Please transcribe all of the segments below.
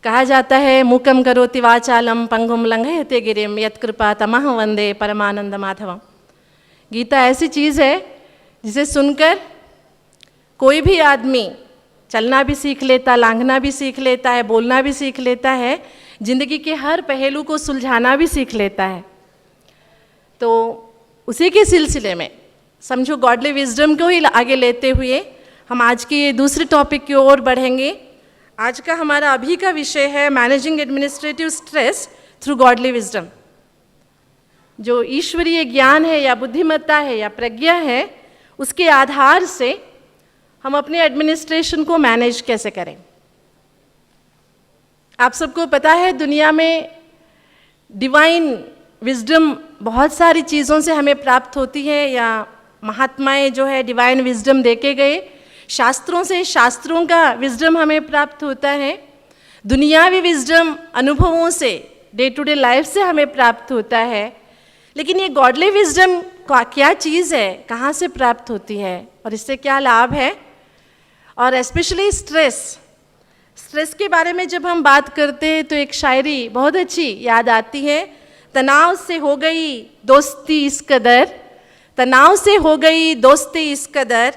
कहा जाता है मूकम करोति वाचालम पंगुम लंघयते गिरिम यत्कृपा तमह वंदे परमानंद माधवम। गीता ऐसी चीज़ है जिसे सुनकर कोई भी आदमी चलना भी सीख लेता, लांघना भी सीख लेता है, बोलना भी सीख लेता है, जिंदगी के हर पहलू को सुलझाना भी सीख लेता है। तो उसी के सिलसिले में समझो गॉडली विजडम को ही आगे लेते हुए हम आज के ये दूसरे टॉपिक की ओर बढ़ेंगे। आज का हमारा अभी का विषय है managing administrative stress through godly wisdom. जो ईश्वरीय ज्ञान है या बुद्धिमत्ता है या प्रज्ञा है, उसके आधार से हम अपने एडमिनिस्ट्रेशन को मैनेज कैसे करें। आप सबको पता है दुनिया में डिवाइन विजडम बहुत सारी चीज़ों से हमें प्राप्त होती है, या महात्माएं जो है डिवाइन विजडम देके गए। शास्त्रों से शास्त्रों का विजडम हमें प्राप्त होता है, दुनियावी विजडम अनुभवों से, डे टू डे लाइफ से हमें प्राप्त होता है। लेकिन ये गॉडली विजडम क्या चीज़ है, कहाँ से प्राप्त होती है और इससे क्या लाभ है। और स्पेशली स्ट्रेस के बारे में जब हम बात करते हैं तो एक शायरी बहुत अच्छी याद आती है। तनाव से हो गई दोस्ती इस कदर, तनाव से हो गई दोस्ती इस कदर,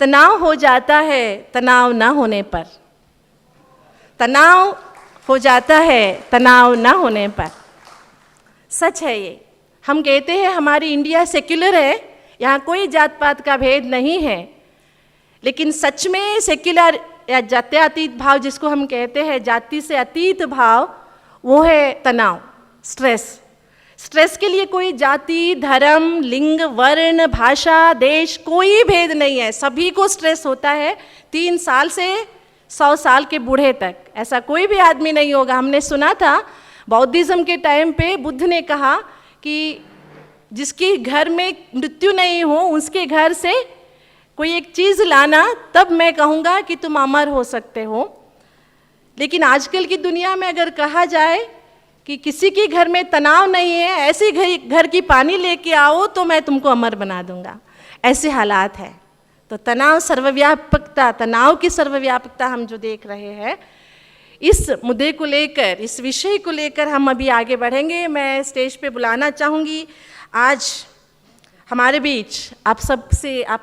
तनाव हो जाता है तनाव ना होने पर, तनाव हो जाता है तनाव ना होने पर। सच है ये। हम कहते हैं हमारी इंडिया सेक्युलर है, यहाँ कोई जात पात का भेद नहीं है, लेकिन सच में सेक्युलर या जात्यातीत भाव जिसको हम कहते हैं, जाति से अतीत भाव, वो है तनाव, स्ट्रेस के लिए कोई जाति, धर्म, लिंग, वर्ण, भाषा, देश कोई भेद नहीं है। सभी को स्ट्रेस होता है, 3 साल से 100 साल के बूढ़े तक। ऐसा कोई भी आदमी नहीं होगा। हमने सुना था बौद्धिज्म के टाइम पे बुद्ध ने कहा कि जिसके घर में मृत्यु नहीं हो उसके घर से कोई एक चीज़ लाना, तब मैं कहूँगा कि तुम अमर हो सकते हो। लेकिन आजकल की दुनिया में अगर कहा जाए कि किसी के घर में तनाव नहीं है, ऐसे घर की पानी लेके आओ तो मैं तुमको अमर बना दूंगा, ऐसे हालात है। तो तनाव सर्वव्यापकता, तनाव की सर्वव्यापकता हम जो देख रहे हैं, इस मुद्दे को लेकर, इस विषय को लेकर हम अभी आगे बढ़ेंगे। मैं स्टेज पे बुलाना चाहूँगी आज हमारे बीच आप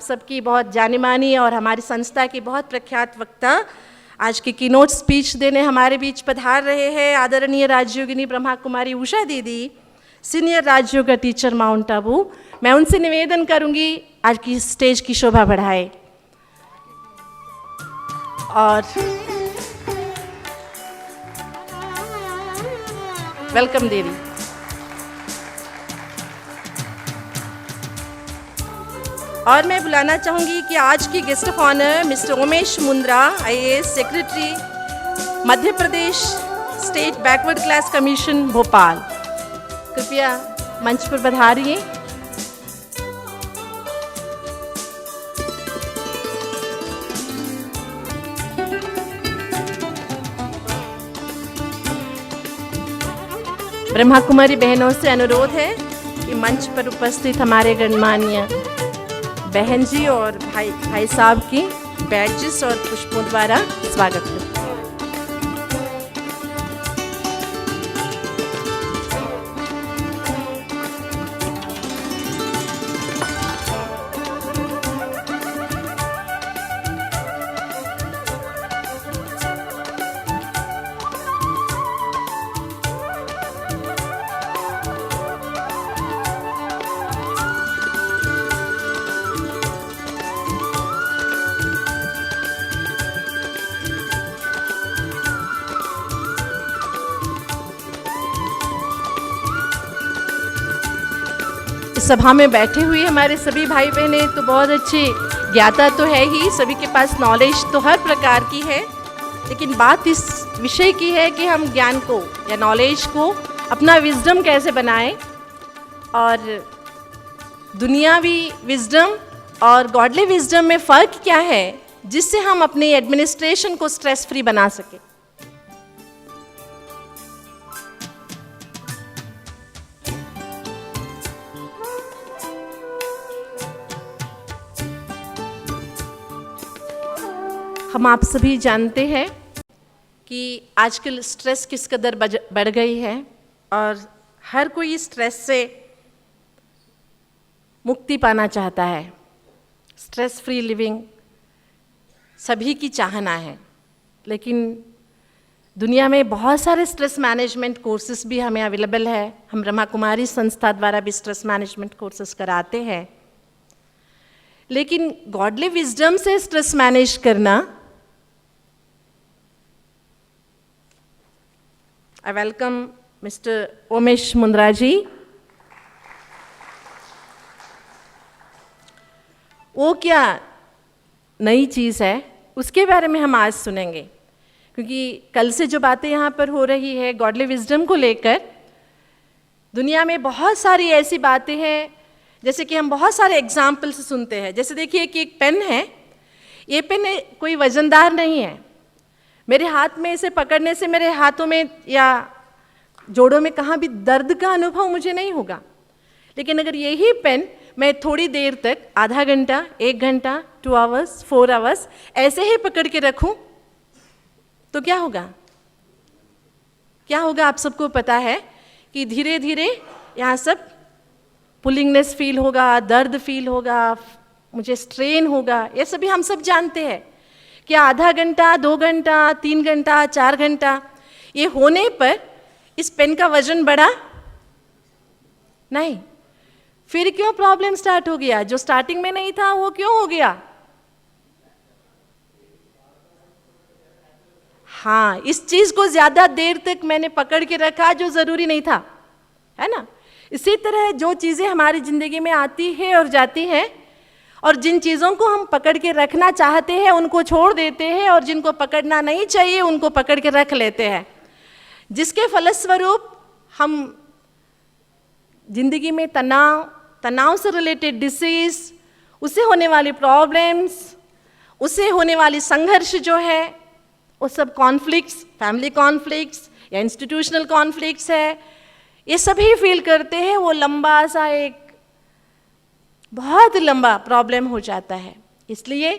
सबकी बहुत जानी मानी और हमारी संस्था की बहुत प्रख्यात वक्ता आज की कीनोट स्पीच देने हमारे बीच पधार रहे हैं आदरणीय राजयोगिनी ब्रह्मा कुमारी उषा दीदी, सीनियर राजयोग टीचर माउंट आबू। मैं उनसे निवेदन करूंगी आज की स्टेज की शोभा बढ़ाए। और वेलकम दीदी। और मैं बुलाना चाहूँगी कि आज की guest of honour mister Umesh Mundra, IAS secretary, Madhya Pradesh state backward class commission Bhopal, कृपया मंच पर पधारिए। ब्रह्मा कुमारी बहनों से अनुरोध है कि मंच पर उपस्थित हमारे गणमान्य बहन जी और भाई साहब की बैडजेस और पुष्पों द्वारा स्वागत करें। सभा में बैठे हुए हमारे सभी भाई बहने तो बहुत अच्छे ज्ञाता तो है ही, सभी के पास नॉलेज तो हर प्रकार की है, लेकिन बात इस विषय की है कि हम ज्ञान को या नॉलेज को अपना विजडम कैसे बनाएं, और दुनियावी विजडम और गॉडली विजडम में फ़र्क क्या है जिससे हम अपनी एडमिनिस्ट्रेशन को स्ट्रेस फ्री बना सकें। हम आप सभी जानते हैं कि आजकल स्ट्रेस किस कदर बढ़ गई है और हर कोई स्ट्रेस से मुक्ति पाना चाहता है। स्ट्रेस फ्री लिविंग सभी की चाहना है, लेकिन दुनिया में बहुत सारे स्ट्रेस मैनेजमेंट कोर्सेज भी हमें अवेलेबल है। हम ब्रह्मा कुमारी संस्था द्वारा भी स्ट्रेस मैनेजमेंट कोर्सेज कराते हैं, लेकिन गॉडली विजडम से स्ट्रेस मैनेज करना, I welcome mister Umesh Mundra ji. वो क्या नई चीज़ है उसके बारे में हम आज सुनेंगे, क्योंकि कल से जो बातें यहाँ पर हो रही है गॉडली विजडम को लेकर, दुनिया में बहुत सारी ऐसी बातें हैं, जैसे कि हम बहुत सारे एग्जाम्पल्स सुनते हैं। जैसे देखिए कि एक पेन है, ये पेन कोई वजनदार नहीं है, मेरे हाथ में इसे पकड़ने से मेरे हाथों में या जोड़ों में कहाँ भी दर्द का अनुभव मुझे नहीं होगा। लेकिन अगर यही पेन मैं थोड़ी देर तक, आधा घंटा, 1 घंटा, 2 आवर्स, 4 आवर्स ऐसे ही पकड़ के रखूं तो क्या होगा? क्या होगा आप सबको पता है कि धीरे धीरे यहाँ सब पुलिंगनेस फील होगा, दर्द फील होगा, मुझे स्ट्रेन होगा। ये सभी हम सब जानते हैं। क्या आधा घंटा, 2 घंटा, 3 घंटा, 4 घंटा ये होने पर इस पेन का वजन बढ़ा? नहीं। फिर क्यों प्रॉब्लम स्टार्ट हो गया? जो स्टार्टिंग में नहीं था वो क्यों हो गया? हाँ, इस चीज को ज्यादा देर तक मैंने पकड़ के रखा जो जरूरी नहीं था, है ना। इसी तरह जो चीजें हमारी जिंदगी में आती है और जाती हैं, और जिन चीजों को हम पकड़ के रखना चाहते हैं उनको छोड़ देते हैं, और जिनको पकड़ना नहीं चाहिए उनको पकड़ के रख लेते हैं, जिसके फलस्वरूप हम जिंदगी में तनाव से रिलेटेड डिसीज, उससे होने वाली प्रॉब्लम्स, उससे होने वाली संघर्ष जो है, वो सब कॉन्फ्लिक्ट्स, फैमिली कॉन्फ्लिक्ट्स या इंस्टीट्यूशनल कॉन्फ्लिक्ट्स है, ये सभी फील करते हैं। वो लंबा सा एक बहुत लंबा प्रॉब्लम हो जाता है। इसलिए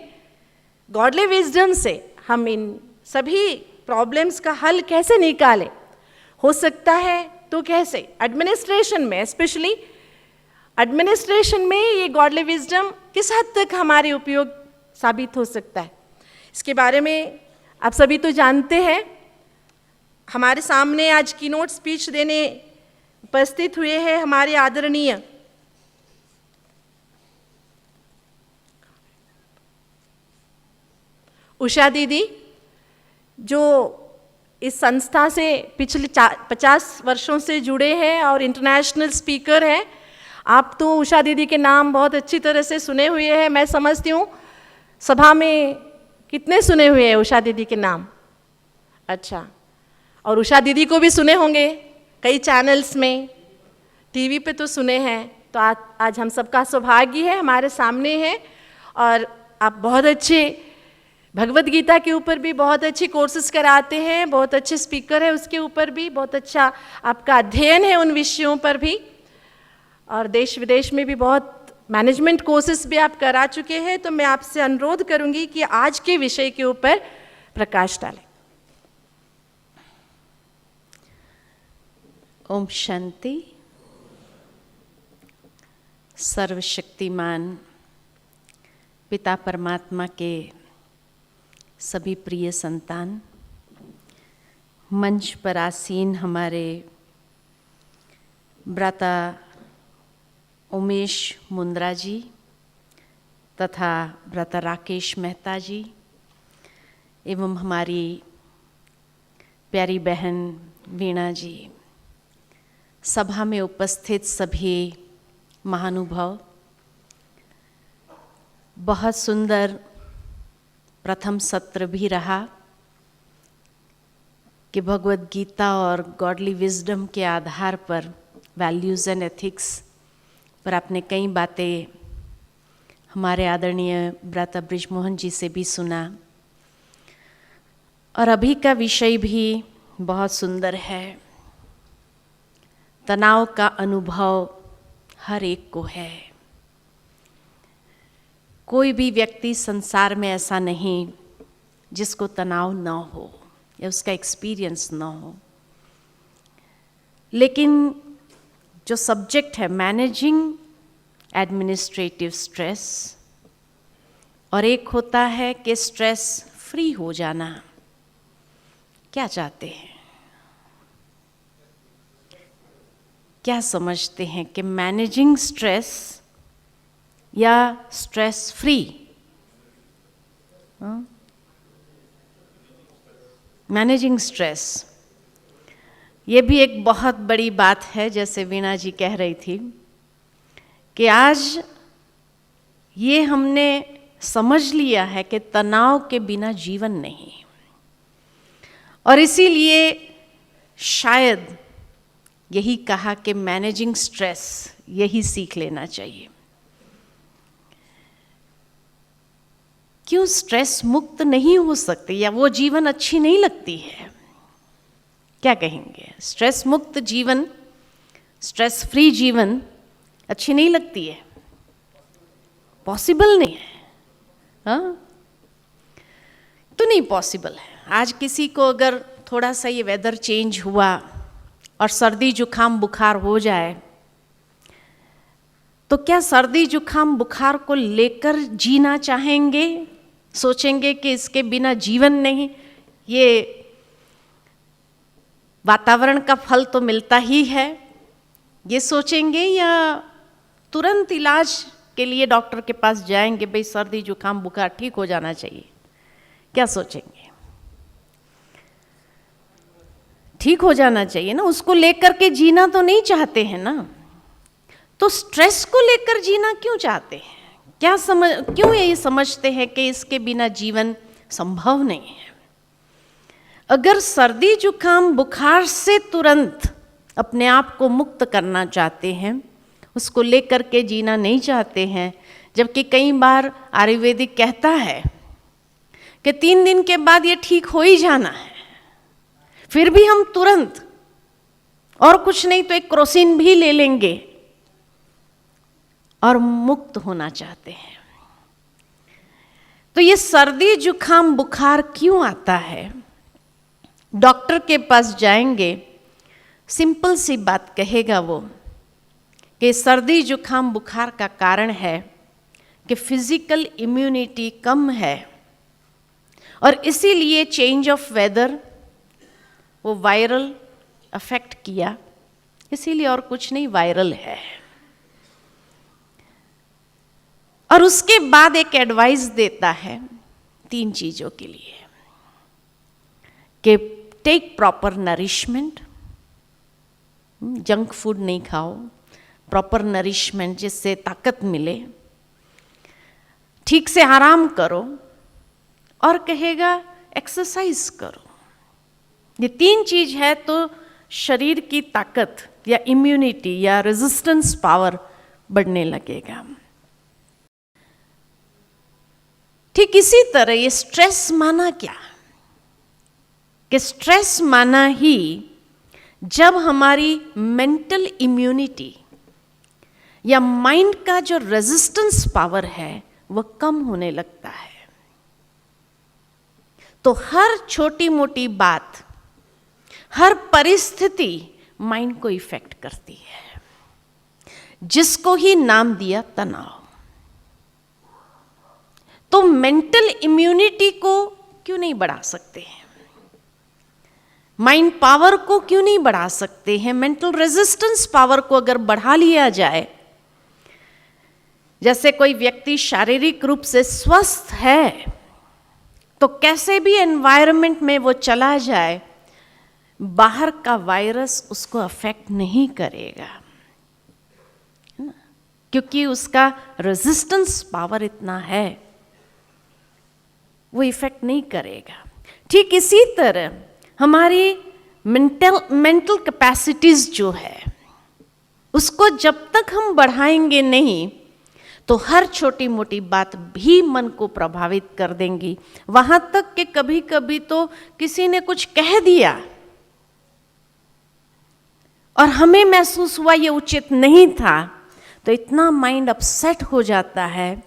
गॉडली विजडम से हम इन सभी प्रॉब्लम्स का हल कैसे निकालें, हो सकता है तो कैसे, एडमिनिस्ट्रेशन में, स्पेशली एडमिनिस्ट्रेशन में ये गॉडली विजडम किस हद तक हमारे उपयोग साबित हो सकता है, इसके बारे में आप सभी तो जानते हैं। हमारे सामने आज कीनोट स्पीच देने उपस्थित हुए हैं हमारे आदरणीय उषा दीदी, जो इस संस्था से पिछले 50 वर्षों से जुड़े हैं और इंटरनेशनल स्पीकर हैं। आप तो उषा दीदी के नाम बहुत अच्छी तरह से सुने हुए हैं, मैं समझती हूँ। सभा में कितने सुने हुए हैं उषा दीदी के नाम? अच्छा, और उषा दीदी को भी सुने होंगे कई चैनल्स में, टीवी पे तो सुने हैं। तो आज हम सबका सौभाग्य है, हमारे सामने है, और आप बहुत अच्छे भगवद गीता के ऊपर भी बहुत अच्छी कोर्सेज कराते हैं, बहुत अच्छे स्पीकर हैं, उसके ऊपर भी बहुत अच्छा आपका अध्ययन है उन विषयों पर भी, और देश विदेश में भी बहुत मैनेजमेंट कोर्सेज भी आप करा चुके हैं। तो मैं आपसे अनुरोध करूंगी कि आज के विषय के ऊपर प्रकाश डालें। ओम शांति। सर्वशक्तिमान पिता परमात्मा के सभी प्रिय संतान, मंच पर आसीन हमारे भ्राता उमेश मुंद्रा जी तथा भ्राता राकेश मेहता जी, एवं हमारी प्यारी बहन वीणा जी, सभा में उपस्थित सभी महानुभाव, बहुत सुंदर प्रथम सत्र भी रहा कि भगवद गीता और गॉडली विजडम के आधार पर वैल्यूज़ एंड एथिक्स पर आपने कई बातें हमारे आदरणीय भ्राता ब्रिजमोहन जी से भी सुना, और अभी का विषय भी बहुत सुंदर है। तनाव का अनुभव हर एक को है। कोई भी व्यक्ति संसार में ऐसा नहीं जिसको तनाव न हो। या उसका एक्सपीरियंस ना हो। लेकिन जो सब्जेक्ट है मैनेजिंग एडमिनिस्ट्रेटिव स्ट्रेस, और एक होता है कि स्ट्रेस फ्री हो जाना, क्या चाहते हैं, क्या समझते हैं कि मैनेजिंग स्ट्रेस या स्ट्रेस फ्री? मैनेजिंग स्ट्रेस, ये भी एक बहुत बड़ी बात है। जैसे वीणा जी कह रही थी कि आज ये हमने समझ लिया है कि तनाव के बिना जीवन नहीं, और इसीलिए शायद यही कहा कि मैनेजिंग स्ट्रेस यही सीख लेना चाहिए। क्यों स्ट्रेस मुक्त नहीं हो सकते, या वो जीवन अच्छी नहीं लगती है? क्या कहेंगे? स्ट्रेस मुक्त जीवन, स्ट्रेस फ्री जीवन अच्छी नहीं लगती है, पॉसिबल नहीं है। हाँ, तो नहीं पॉसिबल है। आज किसी को अगर थोड़ा सा ये वेदर चेंज हुआ और सर्दी जुकाम बुखार हो जाए, तो क्या सर्दी जुकाम बुखार को लेकर जीना चाहेंगे? सोचेंगे कि इसके बिना जीवन नहीं, ये वातावरण का फल तो मिलता ही है, ये सोचेंगे? या तुरंत इलाज के लिए डॉक्टर के पास जाएंगे, भाई सर्दी जुकाम बुखार ठीक हो जाना चाहिए, क्या सोचेंगे? ठीक हो जाना चाहिए ना, उसको लेकर के जीना तो नहीं चाहते हैं ना। तो स्ट्रेस को लेकर जीना क्यों चाहते हैं? क्यों ये समझते हैं कि इसके बिना जीवन संभव नहीं है? अगर सर्दी जुकाम बुखार से तुरंत अपने आप को मुक्त करना चाहते हैं, उसको लेकर के जीना नहीं चाहते हैं, जबकि कई बार आयुर्वेदिक कहता है कि 3 दिन के बाद ये ठीक हो ही जाना है, फिर भी हम तुरंत और कुछ नहीं तो एक क्रोसिन भी ले लेंगे और मुक्त होना चाहते हैं। तो ये सर्दी जुकाम बुखार क्यों आता है? डॉक्टर के पास जाएंगे, सिंपल सी बात कहेगा वो कि सर्दी जुकाम बुखार का कारण है कि फिजिकल इम्यूनिटी कम है, और इसीलिए चेंज ऑफ वेदर वो वायरल अफेक्ट किया, इसीलिए, और कुछ नहीं, वायरल है। और उसके बाद एक एडवाइस देता है 3 चीज़ों के लिए कि take proper nourishment, junk food नहीं खाओ, प्रॉपर नरिशमेंट जिससे ताकत मिले, ठीक से आराम करो, और कहेगा एक्सरसाइज करो। ये 3 चीज है तो शरीर की ताकत या इम्यूनिटी या रेजिस्टेंस पावर बढ़ने लगेगा। ठीक इसी तरह ये स्ट्रेस माना क्या? कि स्ट्रेस माना ही जब हमारी मेंटल इम्यूनिटी या माइंड का जो रेजिस्टेंस पावर है वह कम होने लगता है, तो हर छोटी मोटी बात, हर परिस्थिति माइंड को इफेक्ट करती है, जिसको ही नाम दिया तनाव। तो मेंटल इम्यूनिटी को क्यों नहीं बढ़ा सकते हैं? माइंड पावर को क्यों नहीं बढ़ा सकते हैं? मेंटल रेजिस्टेंस पावर को अगर बढ़ा लिया जाए, जैसे कोई व्यक्ति शारीरिक रूप से स्वस्थ है तो कैसे भी एनवायरनमेंट में वो चला जाए, बाहर का वायरस उसको अफेक्ट नहीं करेगा, है ना? क्योंकि उसका रेजिस्टेंस पावर इतना है, वो इफेक्ट नहीं करेगा। ठीक इसी तरह हमारी मेंटल कैपेसिटीज जो है, उसको जब तक हम बढ़ाएंगे नहीं तो हर छोटी मोटी बात भी मन को प्रभावित कर देंगी। वहां तक कि कभी कभी तो किसी ने कुछ कह दिया और हमें महसूस हुआ ये उचित नहीं था, तो इतना माइंड अपसेट हो जाता है,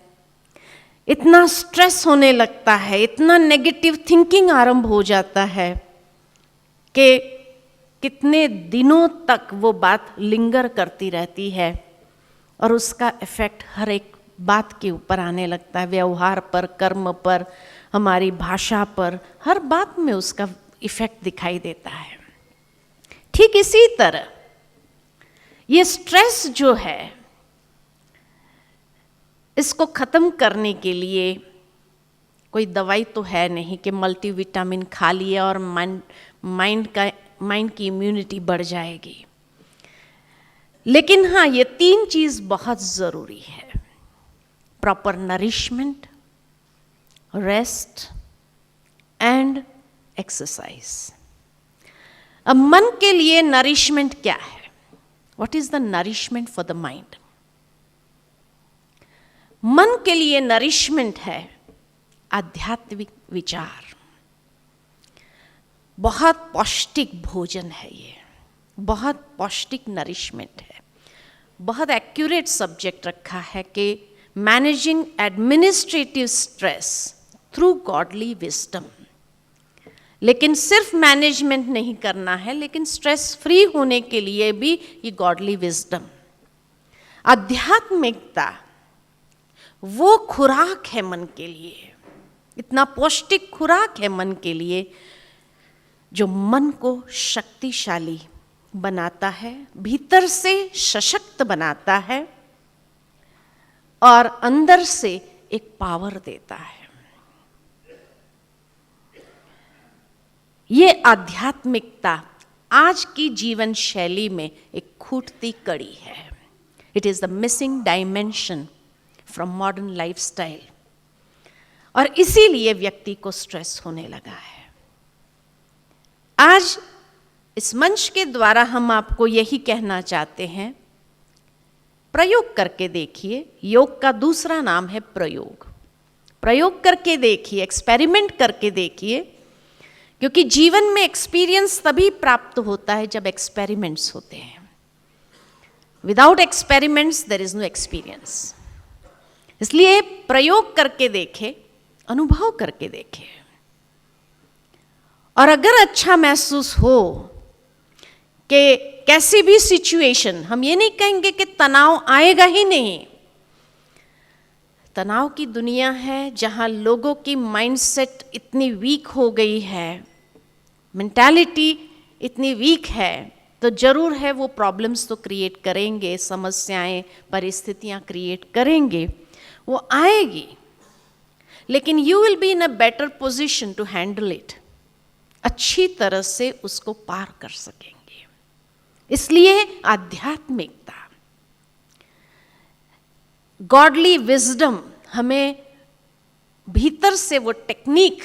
इतना स्ट्रेस होने लगता है, इतना नेगेटिव थिंकिंग आरंभ हो जाता है कि कितने दिनों तक वो बात लिंगर करती रहती है और उसका इफेक्ट हर एक बात के ऊपर आने लगता है, व्यवहार पर, कर्म पर, हमारी भाषा पर, हर बात में उसका इफेक्ट दिखाई देता है। ठीक इसी तरह ये स्ट्रेस जो है, इसको खत्म करने के लिए कोई दवाई तो है नहीं कि मल्टीविटामिन खा लिया और माइंड की इम्यूनिटी बढ़ जाएगी। लेकिन हाँ, ये 3 चीज बहुत जरूरी है: proper nourishment, rest and exercise. अब मन के लिए नरिशमेंट क्या है? What is the nourishment for the mind? मन के लिए नरिशमेंट है आध्यात्मिक विचार। बहुत पौष्टिक भोजन है ये, बहुत पौष्टिक नरिशमेंट है। बहुत एक्यूरेट सब्जेक्ट रखा है कि managing administrative stress through godly wisdom. लेकिन सिर्फ मैनेजमेंट नहीं करना है, लेकिन स्ट्रेस फ्री होने के लिए भी ये गॉडली विजडम, आध्यात्मिकता, वो खुराक है मन के लिए, इतना पौष्टिक खुराक है मन के लिए जो मन को शक्तिशाली बनाता है, भीतर से सशक्त बनाता है और अंदर से एक पावर देता है। ये आध्यात्मिकता आज की जीवन शैली में एक खूटती कड़ी है। It is the missing dimension from modern lifestyle, और इसीलिए व्यक्ति को स्ट्रेस होने लगा है। आज इस मंच के द्वारा हम आपको यही कहना चाहते हैं, प्रयोग करके देखिए। योग का दूसरा नाम है प्रयोग। प्रयोग करके देखिए, एक्सपेरिमेंट करके देखिए, क्योंकि जीवन में एक्सपीरियंस तभी प्राप्त होता है जब एक्सपेरिमेंट्स होते हैं। Without experiments there is no experience. इसलिए प्रयोग करके देखें, अनुभव करके देखें, और अगर अच्छा महसूस हो कि कैसी भी सिचुएशन, हम ये नहीं कहेंगे कि तनाव आएगा ही नहीं। तनाव की दुनिया है जहां लोगों की माइंडसेट इतनी वीक हो गई है, मेंटालिटी इतनी वीक है, तो जरूर है वो प्रॉब्लम्स तो क्रिएट करेंगे, समस्याएं, परिस्थितियां क्रिएट करेंगे, वो आएगी, लेकिन you will be in a better position to handle it. अच्छी तरह से उसको पार कर सकेंगे। इसलिए आध्यात्मिकता, गॉडली विजडम हमें भीतर से वो टेक्निक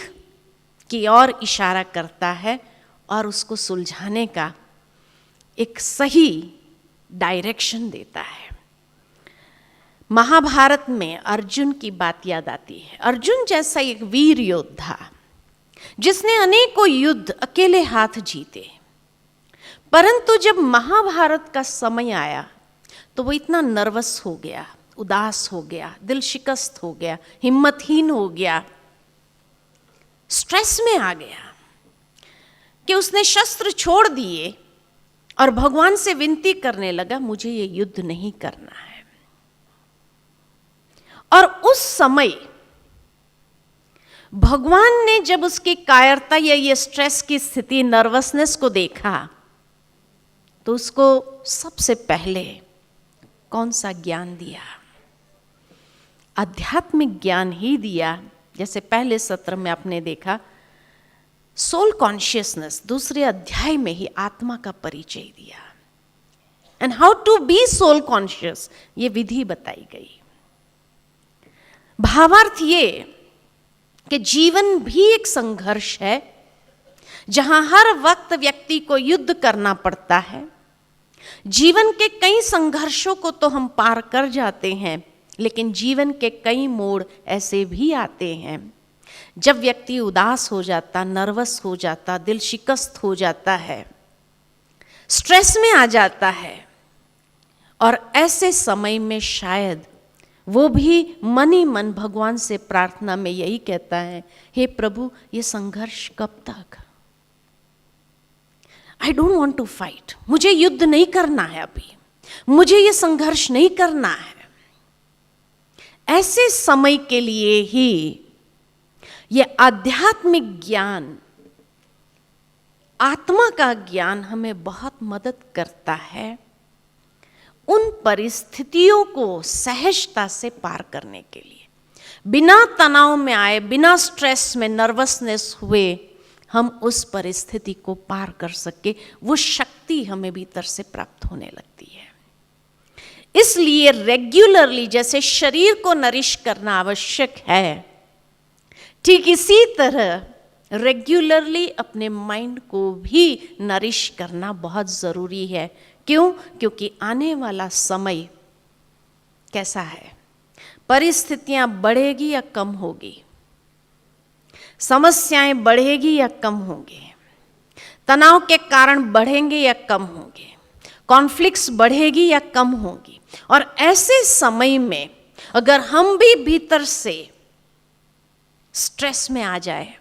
की ओर इशारा करता है और उसको सुलझाने का एक सही डायरेक्शन देता है। महाभारत में अर्जुन की बात याद आती है। अर्जुन जैसा एक वीर योद्धा जिसने अनेकों युद्ध अकेले हाथ जीते, परंतु जब महाभारत का समय आया तो वो इतना नर्वस हो गया, उदास हो गया, दिल शिकस्त हो गया, हिम्मतहीन हो गया, स्ट्रेस में आ गया कि उसने शस्त्र छोड़ दिए और भगवान से विनती करने लगा, मुझे ये युद्ध नहीं करना है। और उस समय भगवान ने जब उसकी कायरता या ये स्ट्रेस की स्थिति, नर्वसनेस को देखा, तो उसको सबसे पहले कौन सा ज्ञान दिया? आध्यात्मिक ज्ञान ही दिया। जैसे पहले सत्र में आपने देखा, सोल कॉन्शियसनेस, दूसरे अध्याय में ही आत्मा का परिचय दिया। And how to be soul conscious, ये विधि बताई गई। भावार्थ ये कि जीवन भी एक संघर्ष है जहां हर वक्त व्यक्ति को युद्ध करना पड़ता है। जीवन के कई संघर्षों को तो हम पार कर जाते हैं, लेकिन जीवन के कई मोड़ ऐसे भी आते हैं जब व्यक्ति उदास हो जाता, नर्वस हो जाता, दिल शिकस्त हो जाता है, स्ट्रेस में आ जाता है, और ऐसे समय में शायद वो भी मन ही मन भगवान से प्रार्थना में यही कहता है, हे प्रभु, ये संघर्ष कब तक? I don't want to fight, मुझे युद्ध नहीं करना है अभी, मुझे ये संघर्ष नहीं करना है। ऐसे समय के लिए ही ये आध्यात्मिक ज्ञान, आत्मा का ज्ञान हमें बहुत मदद करता है उन परिस्थितियों को सहजता से पार करने के लिए। बिना तनाव में आए, बिना स्ट्रेस में, नर्वसनेस हुए हम उस परिस्थिति को पार कर सके, वो शक्ति हमें भीतर से प्राप्त होने लगती है। इसलिए रेगुलरली जैसे शरीर को नरिश करना आवश्यक है, ठीक इसी तरह रेगुलरली अपने माइंड को भी नरिश करना बहुत ज़रूरी है। क्यों? क्योंकि आने वाला समय कैसा है, परिस्थितियां बढ़ेगी या कम होगी, समस्याएं बढ़ेगी या कम होंगी, तनाव के कारण बढ़ेंगे या कम होंगे, कॉन्फ्लिक्ट्स बढ़ेगी या कम होगी। और ऐसे समय में अगर हम भी भीतर से स्ट्रेस में आ जाए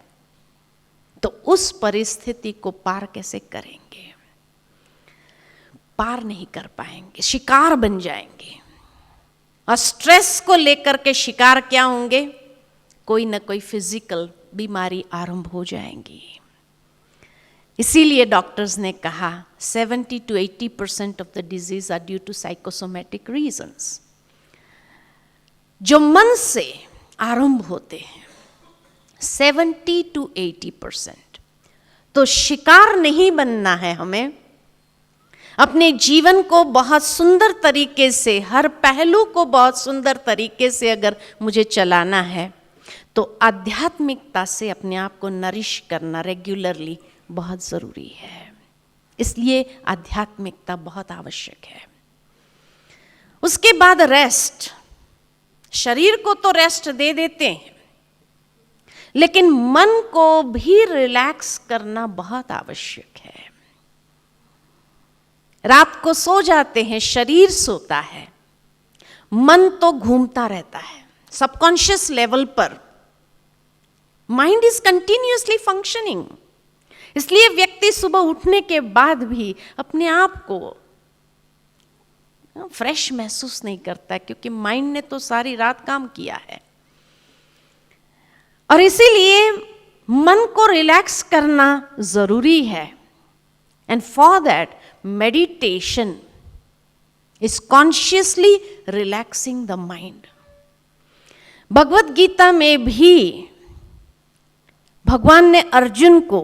तो उस परिस्थिति को पार कैसे करेंगे? पार नहीं कर पाएंगे, शिकार बन जाएंगे। और स्ट्रेस को लेकर के शिकार क्या होंगे? कोई ना कोई फिजिकल बीमारी आरंभ हो जाएंगी। इसीलिए डॉक्टर्स ने कहा 70 to 80% of the disease are due to psychosomatic reasons, जो मन से आरंभ होते हैं 70 to 80%। तो शिकार नहीं बनना है हमें, अपने जीवन को बहुत सुंदर तरीके से, हर पहलू को बहुत सुंदर तरीके से अगर मुझे चलाना है तो आध्यात्मिकता से अपने आप को नरिश करना रेगुलरली बहुत ज़रूरी है। इसलिए आध्यात्मिकता बहुत आवश्यक है। उसके बाद रेस्ट, शरीर को तो रेस्ट दे देते हैं, लेकिन मन को भी रिलैक्स करना बहुत आवश्यक है। रात को सो जाते हैं, शरीर सोता है, मन तो घूमता रहता है सबकॉन्शियस लेवल पर, माइंड इज कंटिन्यूअसली फंक्शनिंग। इसलिए व्यक्ति सुबह उठने के बाद भी अपने आप को फ्रेश महसूस नहीं करता, क्योंकि माइंड ने तो सारी रात काम किया है। और इसीलिए मन को रिलैक्स करना जरूरी है। And for that meditation is consciously relaxing the mind. Bhagavad Gita में भी भगवान ने अर्जुन को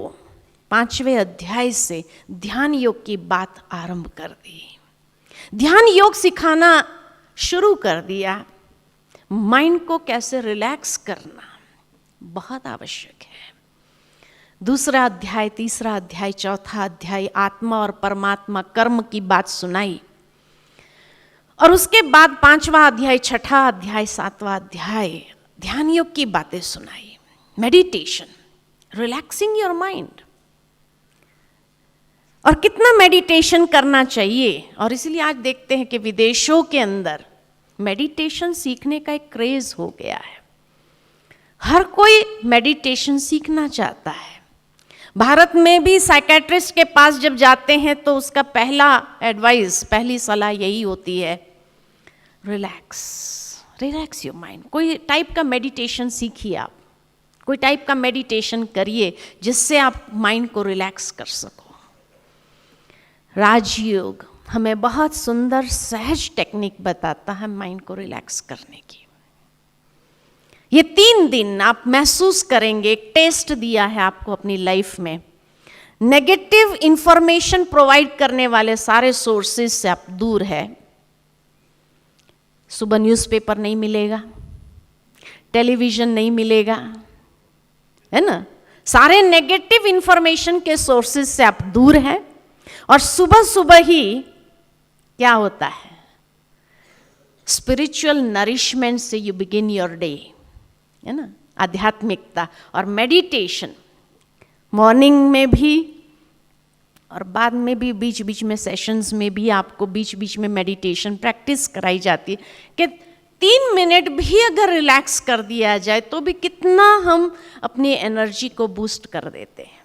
5वें अध्याय से ध्यान योग की बात आरंभ कर दी। ध्यान योग सिखाना शुरू कर दिया। माइंड को कैसे रिलैक्स करना बहुत आवश्यक है। दूसरा अध्याय, तीसरा अध्याय, चौथा अध्याय आत्मा और परमात्मा कर्म की बात सुनाई, और उसके बाद 5वां अध्याय, 6ठा अध्याय, 7वां अध्याय ध्यान योग की बातें सुनाई। Meditation, relaxing your mind. और कितना मेडिटेशन करना चाहिए, और इसलिए आज देखते हैं कि विदेशों के अंदर मेडिटेशन सीखने का एक क्रेज हो गया है। हर कोई मेडिटेशन सीखना चाहता है। भारत में भी साइकेट्रिस्ट के पास जब जाते हैं तो उसका पहला एडवाइस, पहली सलाह यही होती है, रिलैक्स योर माइंड। कोई टाइप का मेडिटेशन सीखिए आप, कोई टाइप का मेडिटेशन करिए जिससे आप माइंड को रिलैक्स कर सको। राजयोग हमें बहुत सुंदर सहज टेक्निक बताता है माइंड को रिलैक्स करने की। ये 3 दिन आप महसूस करेंगे, एक टेस्ट दिया है आपको अपनी लाइफ में। नेगेटिव इंफॉर्मेशन प्रोवाइड करने वाले सारे सोर्सेज से आप दूर है। सुबह न्यूज़पेपर नहीं मिलेगा, टेलीविजन नहीं मिलेगा, है ना। सारे नेगेटिव इंफॉर्मेशन के सोर्सेज से आप दूर हैं। और सुबह सुबह ही क्या होता है, स्पिरिचुअल नरिशमेंट से यू बिगिन योर डे, है ना। आध्यात्मिकता और मेडिटेशन मॉर्निंग में भी और बाद में भी, बीच बीच में सेशंस में भी आपको बीच बीच में मेडिटेशन प्रैक्टिस कराई जाती है कि 3 मिनट भी अगर रिलैक्स कर दिया जाए तो भी कितना हम अपनी एनर्जी को बूस्ट कर देते हैं।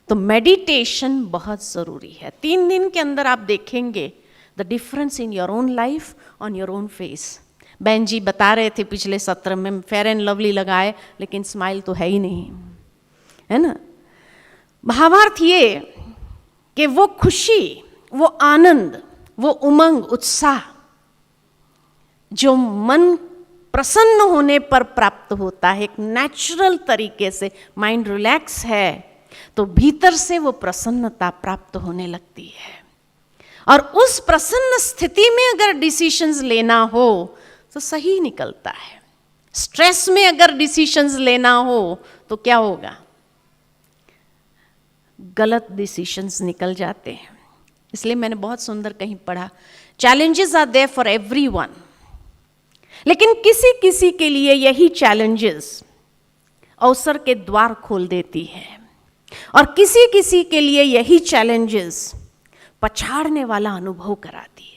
तो मेडिटेशन बहुत ज़रूरी है। 3 दिन के अंदर आप देखेंगे the difference in your own life, on your own face. बहन जी बता रहे थे पिछले सत्र में फेयर एंड लवली लगाए लेकिन स्माइल तो है ही नहीं, है ना। भावार्थ ये कि वो खुशी, वो आनंद, वो उमंग, उत्साह जो मन प्रसन्न होने पर प्राप्त होता है, एक नेचुरल तरीके से माइंड रिलैक्स है तो भीतर से वो प्रसन्नता प्राप्त होने लगती है। और उस प्रसन्न स्थिति में अगर डिसीजंस लेना हो तो सही निकलता है। स्ट्रेस में अगर डिसीजंस लेना हो तो क्या होगा, गलत डिसीजंस निकल जाते हैं। इसलिए मैंने बहुत सुंदर कहीं पढ़ा, challenges are there for everyone, लेकिन किसी किसी के लिए यही चैलेंजेस अवसर के द्वार खोल देती है और किसी किसी के लिए यही चैलेंजेस पछाड़ने वाला अनुभव कराती है।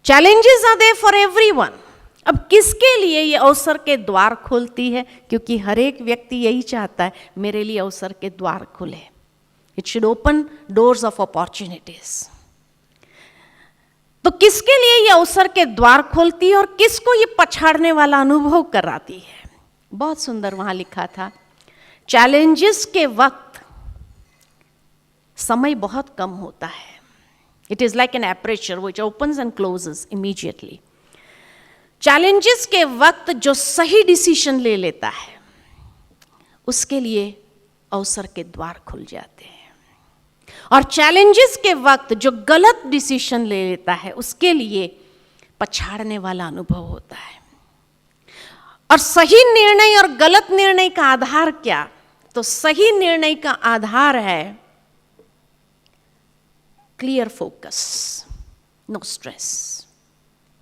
Challenges are there for everyone. अब किसके लिए ये अवसर के द्वार खोलती है, क्योंकि हर एक व्यक्ति यही चाहता है मेरे लिए अवसर के द्वार खुले। It should open doors of opportunities. तो किसके लिए ये अवसर के द्वार खोलती है और किसको ये पछाड़ने वाला अनुभव कराती है। बहुत सुंदर वहां लिखा था, चैलेंजेस के वक्त समय बहुत कम होता है। It is like an aperture which opens and closes immediately. Challenges के वक्त जो सही डिसीजन ले लेता है उसके लिए अवसर के द्वार खुल जाते हैं, और चैलेंजेस के वक्त जो गलत डिसीजन ले लेता है उसके लिए पछाड़ने वाला अनुभव होता है। और सही निर्णय और गलत निर्णय का आधार क्या, तो सही निर्णय का आधार है क्लियर फोकस, नो स्ट्रेस,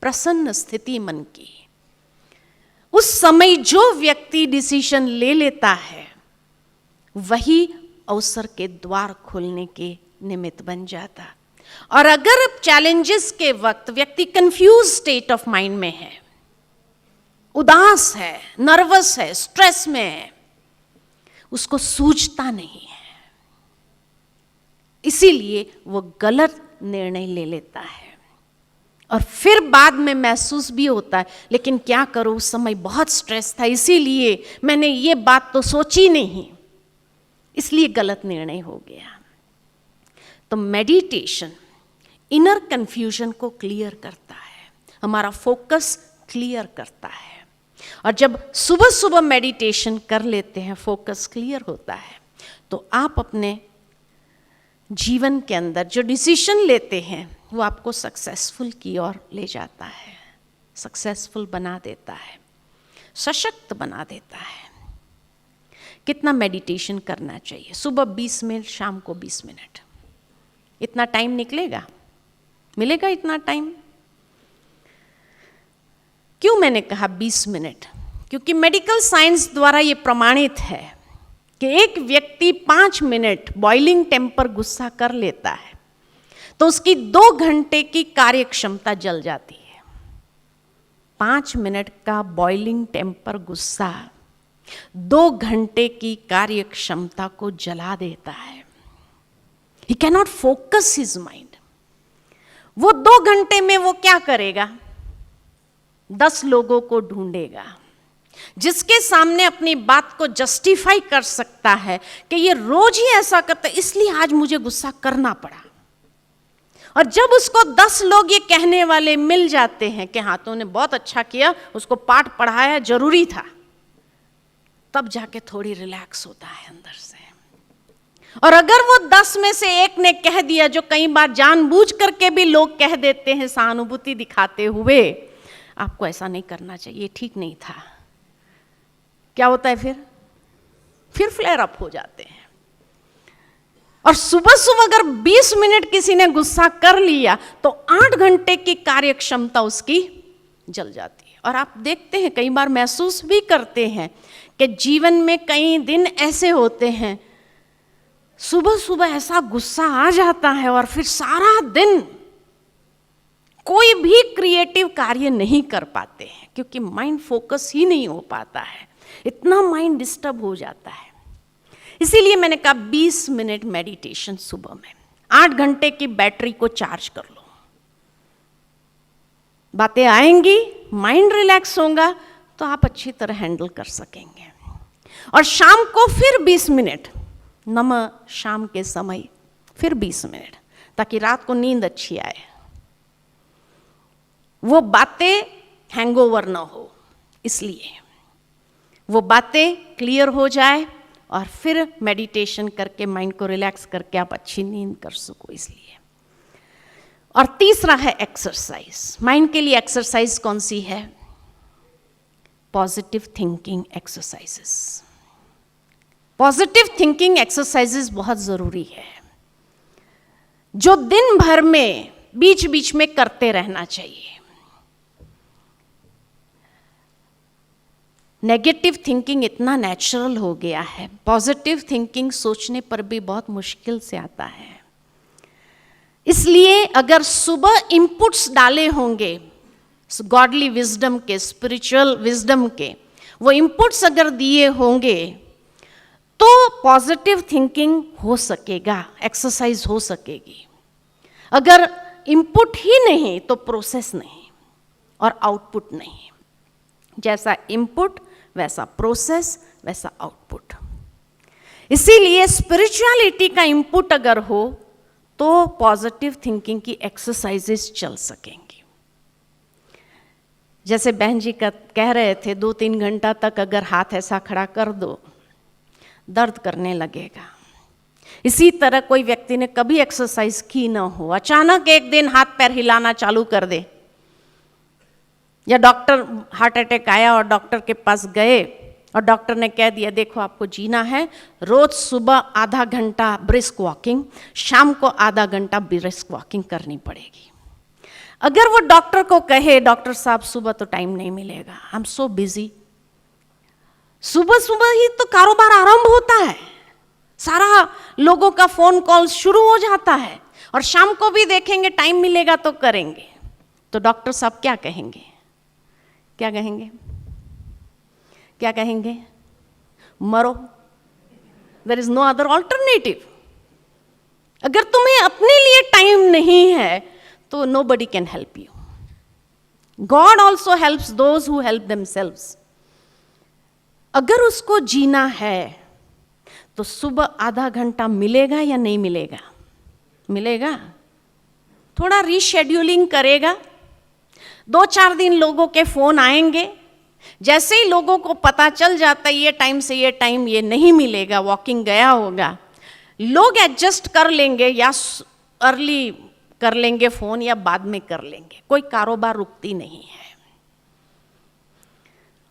प्रसन्न स्थिति मन की। उस समय जो व्यक्ति डिसीजन ले लेता है वही अवसर के द्वार खोलने के निमित्त बन जाता। और अगर चैलेंजेस के वक्त व्यक्ति कंफ्यूज स्टेट ऑफ माइंड में है, उदास है, नर्वस है, स्ट्रेस में है, उसको सूझता नहीं है, इसीलिए वो गलत निर्णय ले लेता है और फिर बाद में महसूस भी होता है लेकिन क्या करूं, उस समय बहुत स्ट्रेस था इसीलिए मैंने ये बात तो सोची नहीं, इसलिए गलत निर्णय हो गया। तो मेडिटेशन इनर कंफ्यूजन को क्लियर करता है, हमारा फोकस क्लियर करता है। और जब सुबह सुबह मेडिटेशन कर लेते हैं, फोकस क्लियर होता है, तो आप अपने जीवन के अंदर जो डिसीजन लेते हैं वो आपको सक्सेसफुल की ओर ले जाता है, सक्सेसफुल बना देता है, सशक्त बना देता है। कितना मेडिटेशन करना चाहिए? सुबह 20 मिनट, शाम को 20 मिनट। इतना टाइम निकलेगा, मिलेगा इतना टाइम? क्यों मैंने कहा 20 मिनट? क्योंकि मेडिकल साइंस द्वारा ये प्रमाणित है कि एक व्यक्ति 5 मिनट बॉइलिंग टेम्पर गुस्सा कर लेता है तो उसकी 2 घंटे की कार्य क्षमता जल जाती है। 5 मिनट का बॉइलिंग टेम्पर गुस्सा 2 घंटे की कार्य क्षमता को जला देता है। He cannot focus his mind. वो 2 घंटे में वो क्या करेगा? 10 लोगों को ढूंढेगा जिसके सामने अपनी बात को जस्टिफाई कर सकता है कि ये रोज ही ऐसा करता है इसलिए आज मुझे गुस्सा करना पड़ा। और जब उसको 10 लोग ये कहने वाले मिल जाते हैं कि हाँ तूने बहुत अच्छा किया, उसको पाठ पढ़ाया, जरूरी था, तब जाके थोड़ी रिलैक्स होता है अंदर से। और अगर वो 10 में से एक ने कह दिया, जो कई बार जानबूझ करके भी लोग कह देते हैं सहानुभूति दिखाते हुए, आपको ऐसा नहीं करना चाहिए, ठीक नहीं था, क्या होता है फिर फ्लेयर अप हो जाते हैं। और सुबह सुबह अगर 20 मिनट किसी ने गुस्सा कर लिया तो 8 घंटे की कार्य क्षमता उसकी जल जाती है। और आप देखते हैं, कई बार महसूस भी करते हैं कि जीवन में कई दिन ऐसे होते हैं, सुबह सुबह ऐसा गुस्सा आ जाता है और फिर सारा दिन कोई भी क्रिएटिव कार्य नहीं कर पाते हैं क्योंकि माइंड फोकस ही नहीं हो पाता है, इतना माइंड डिस्टर्ब हो जाता है। इसीलिए मैंने कहा 20 मिनट मेडिटेशन सुबह में, 8 घंटे की बैटरी को चार्ज कर लो। बातें आएंगी, माइंड रिलैक्स होगा तो आप अच्छी तरह हैंडल कर सकेंगे। और शाम को फिर 20 मिनट, शाम के समय फिर 20 मिनट, ताकि रात को नींद अच्छी आए, वो बातें हैंगओवर ना हो, इसलिए वो बातें क्लियर हो जाए और फिर मेडिटेशन करके माइंड को रिलैक्स करके आप अच्छी नींद कर सको, इसलिए। और तीसरा है एक्सरसाइज। माइंड के लिए एक्सरसाइज कौन सी है? Positive thinking exercises. Positive thinking exercises बहुत जरूरी है, जो दिन भर में बीच बीच में करते रहना चाहिए। नेगेटिव थिंकिंग इतना नेचुरल हो गया है, पॉजिटिव थिंकिंग सोचने पर भी बहुत मुश्किल से आता है। इसलिए अगर सुबह इनपुट्स डाले होंगे गॉडली विजडम के, स्पिरिचुअल विजडम के, वो इनपुट्स अगर दिए होंगे तो पॉजिटिव थिंकिंग हो सकेगा, एक्सरसाइज हो सकेगी। अगर इनपुट ही नहीं तो प्रोसेस नहीं और आउटपुट नहीं। जैसा इनपुट वैसा प्रोसेस, वैसा आउटपुट। इसीलिए स्पिरिचुअलिटी का इनपुट अगर हो तो पॉजिटिव थिंकिंग की एक्सरसाइजेस चल सकेंगी। जैसे बहन जी कह रहे थे, 2-3 घंटा तक अगर हाथ ऐसा खड़ा कर दो दर्द करने लगेगा। इसी तरह कोई व्यक्ति ने कभी एक्सरसाइज की ना हो, अचानक एक दिन हाथ पैर हिलाना चालू कर दे, या डॉक्टर, हार्ट अटैक आया और डॉक्टर के पास गए और डॉक्टर ने कह दिया देखो आपको जीना है, रोज सुबह आधा घंटा ब्रिस्क वॉकिंग, शाम को आधा घंटा ब्रिस्क वॉकिंग करनी पड़ेगी। अगर वो डॉक्टर को कहे डॉक्टर साहब सुबह तो टाइम नहीं मिलेगा, आई एम सो बिजी, सुबह सुबह ही तो कारोबार आरंभ होता है, सारा लोगों का फोन कॉल शुरू हो जाता है, और शाम को भी देखेंगे टाइम मिलेगा तो करेंगे, तो डॉक्टर साहब क्या कहेंगे? क्या कहेंगे? क्या कहेंगे? मरो, there is no other alternative. अगर तुम्हें अपने लिए टाइम नहीं है तो nobody can help you. God also helps those who help themselves. अगर उसको जीना है तो सुबह आधा घंटा मिलेगा या नहीं मिलेगा? मिलेगा। थोड़ा रीशेड्यूलिंग करेगा, 2-4 दिन लोगों के फोन आएंगे, जैसे ही लोगों को पता चल जाता है ये टाइम से ये टाइम ये नहीं मिलेगा, वॉकिंग गया होगा, लोग एडजस्ट कर लेंगे, या अर्ली कर लेंगे फोन या बाद में कर लेंगे, कोई कारोबार रुकती नहीं है।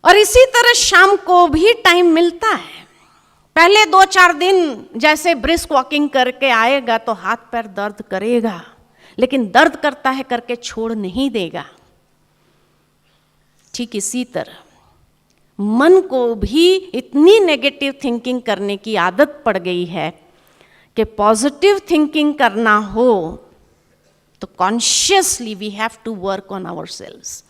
और इसी तरह शाम को भी टाइम मिलता है। पहले 2-4 दिन जैसे ब्रिस्क वॉकिंग करके आएगा तो हाथ पैर दर्द करेगा, लेकिन दर्द करता है करके छोड़ नहीं देगा। ठीक इसी तरह मन को भी इतनी नेगेटिव थिंकिंग करने की आदत पड़ गई है कि पॉजिटिव थिंकिंग करना हो तो consciously we have to work on ourselves,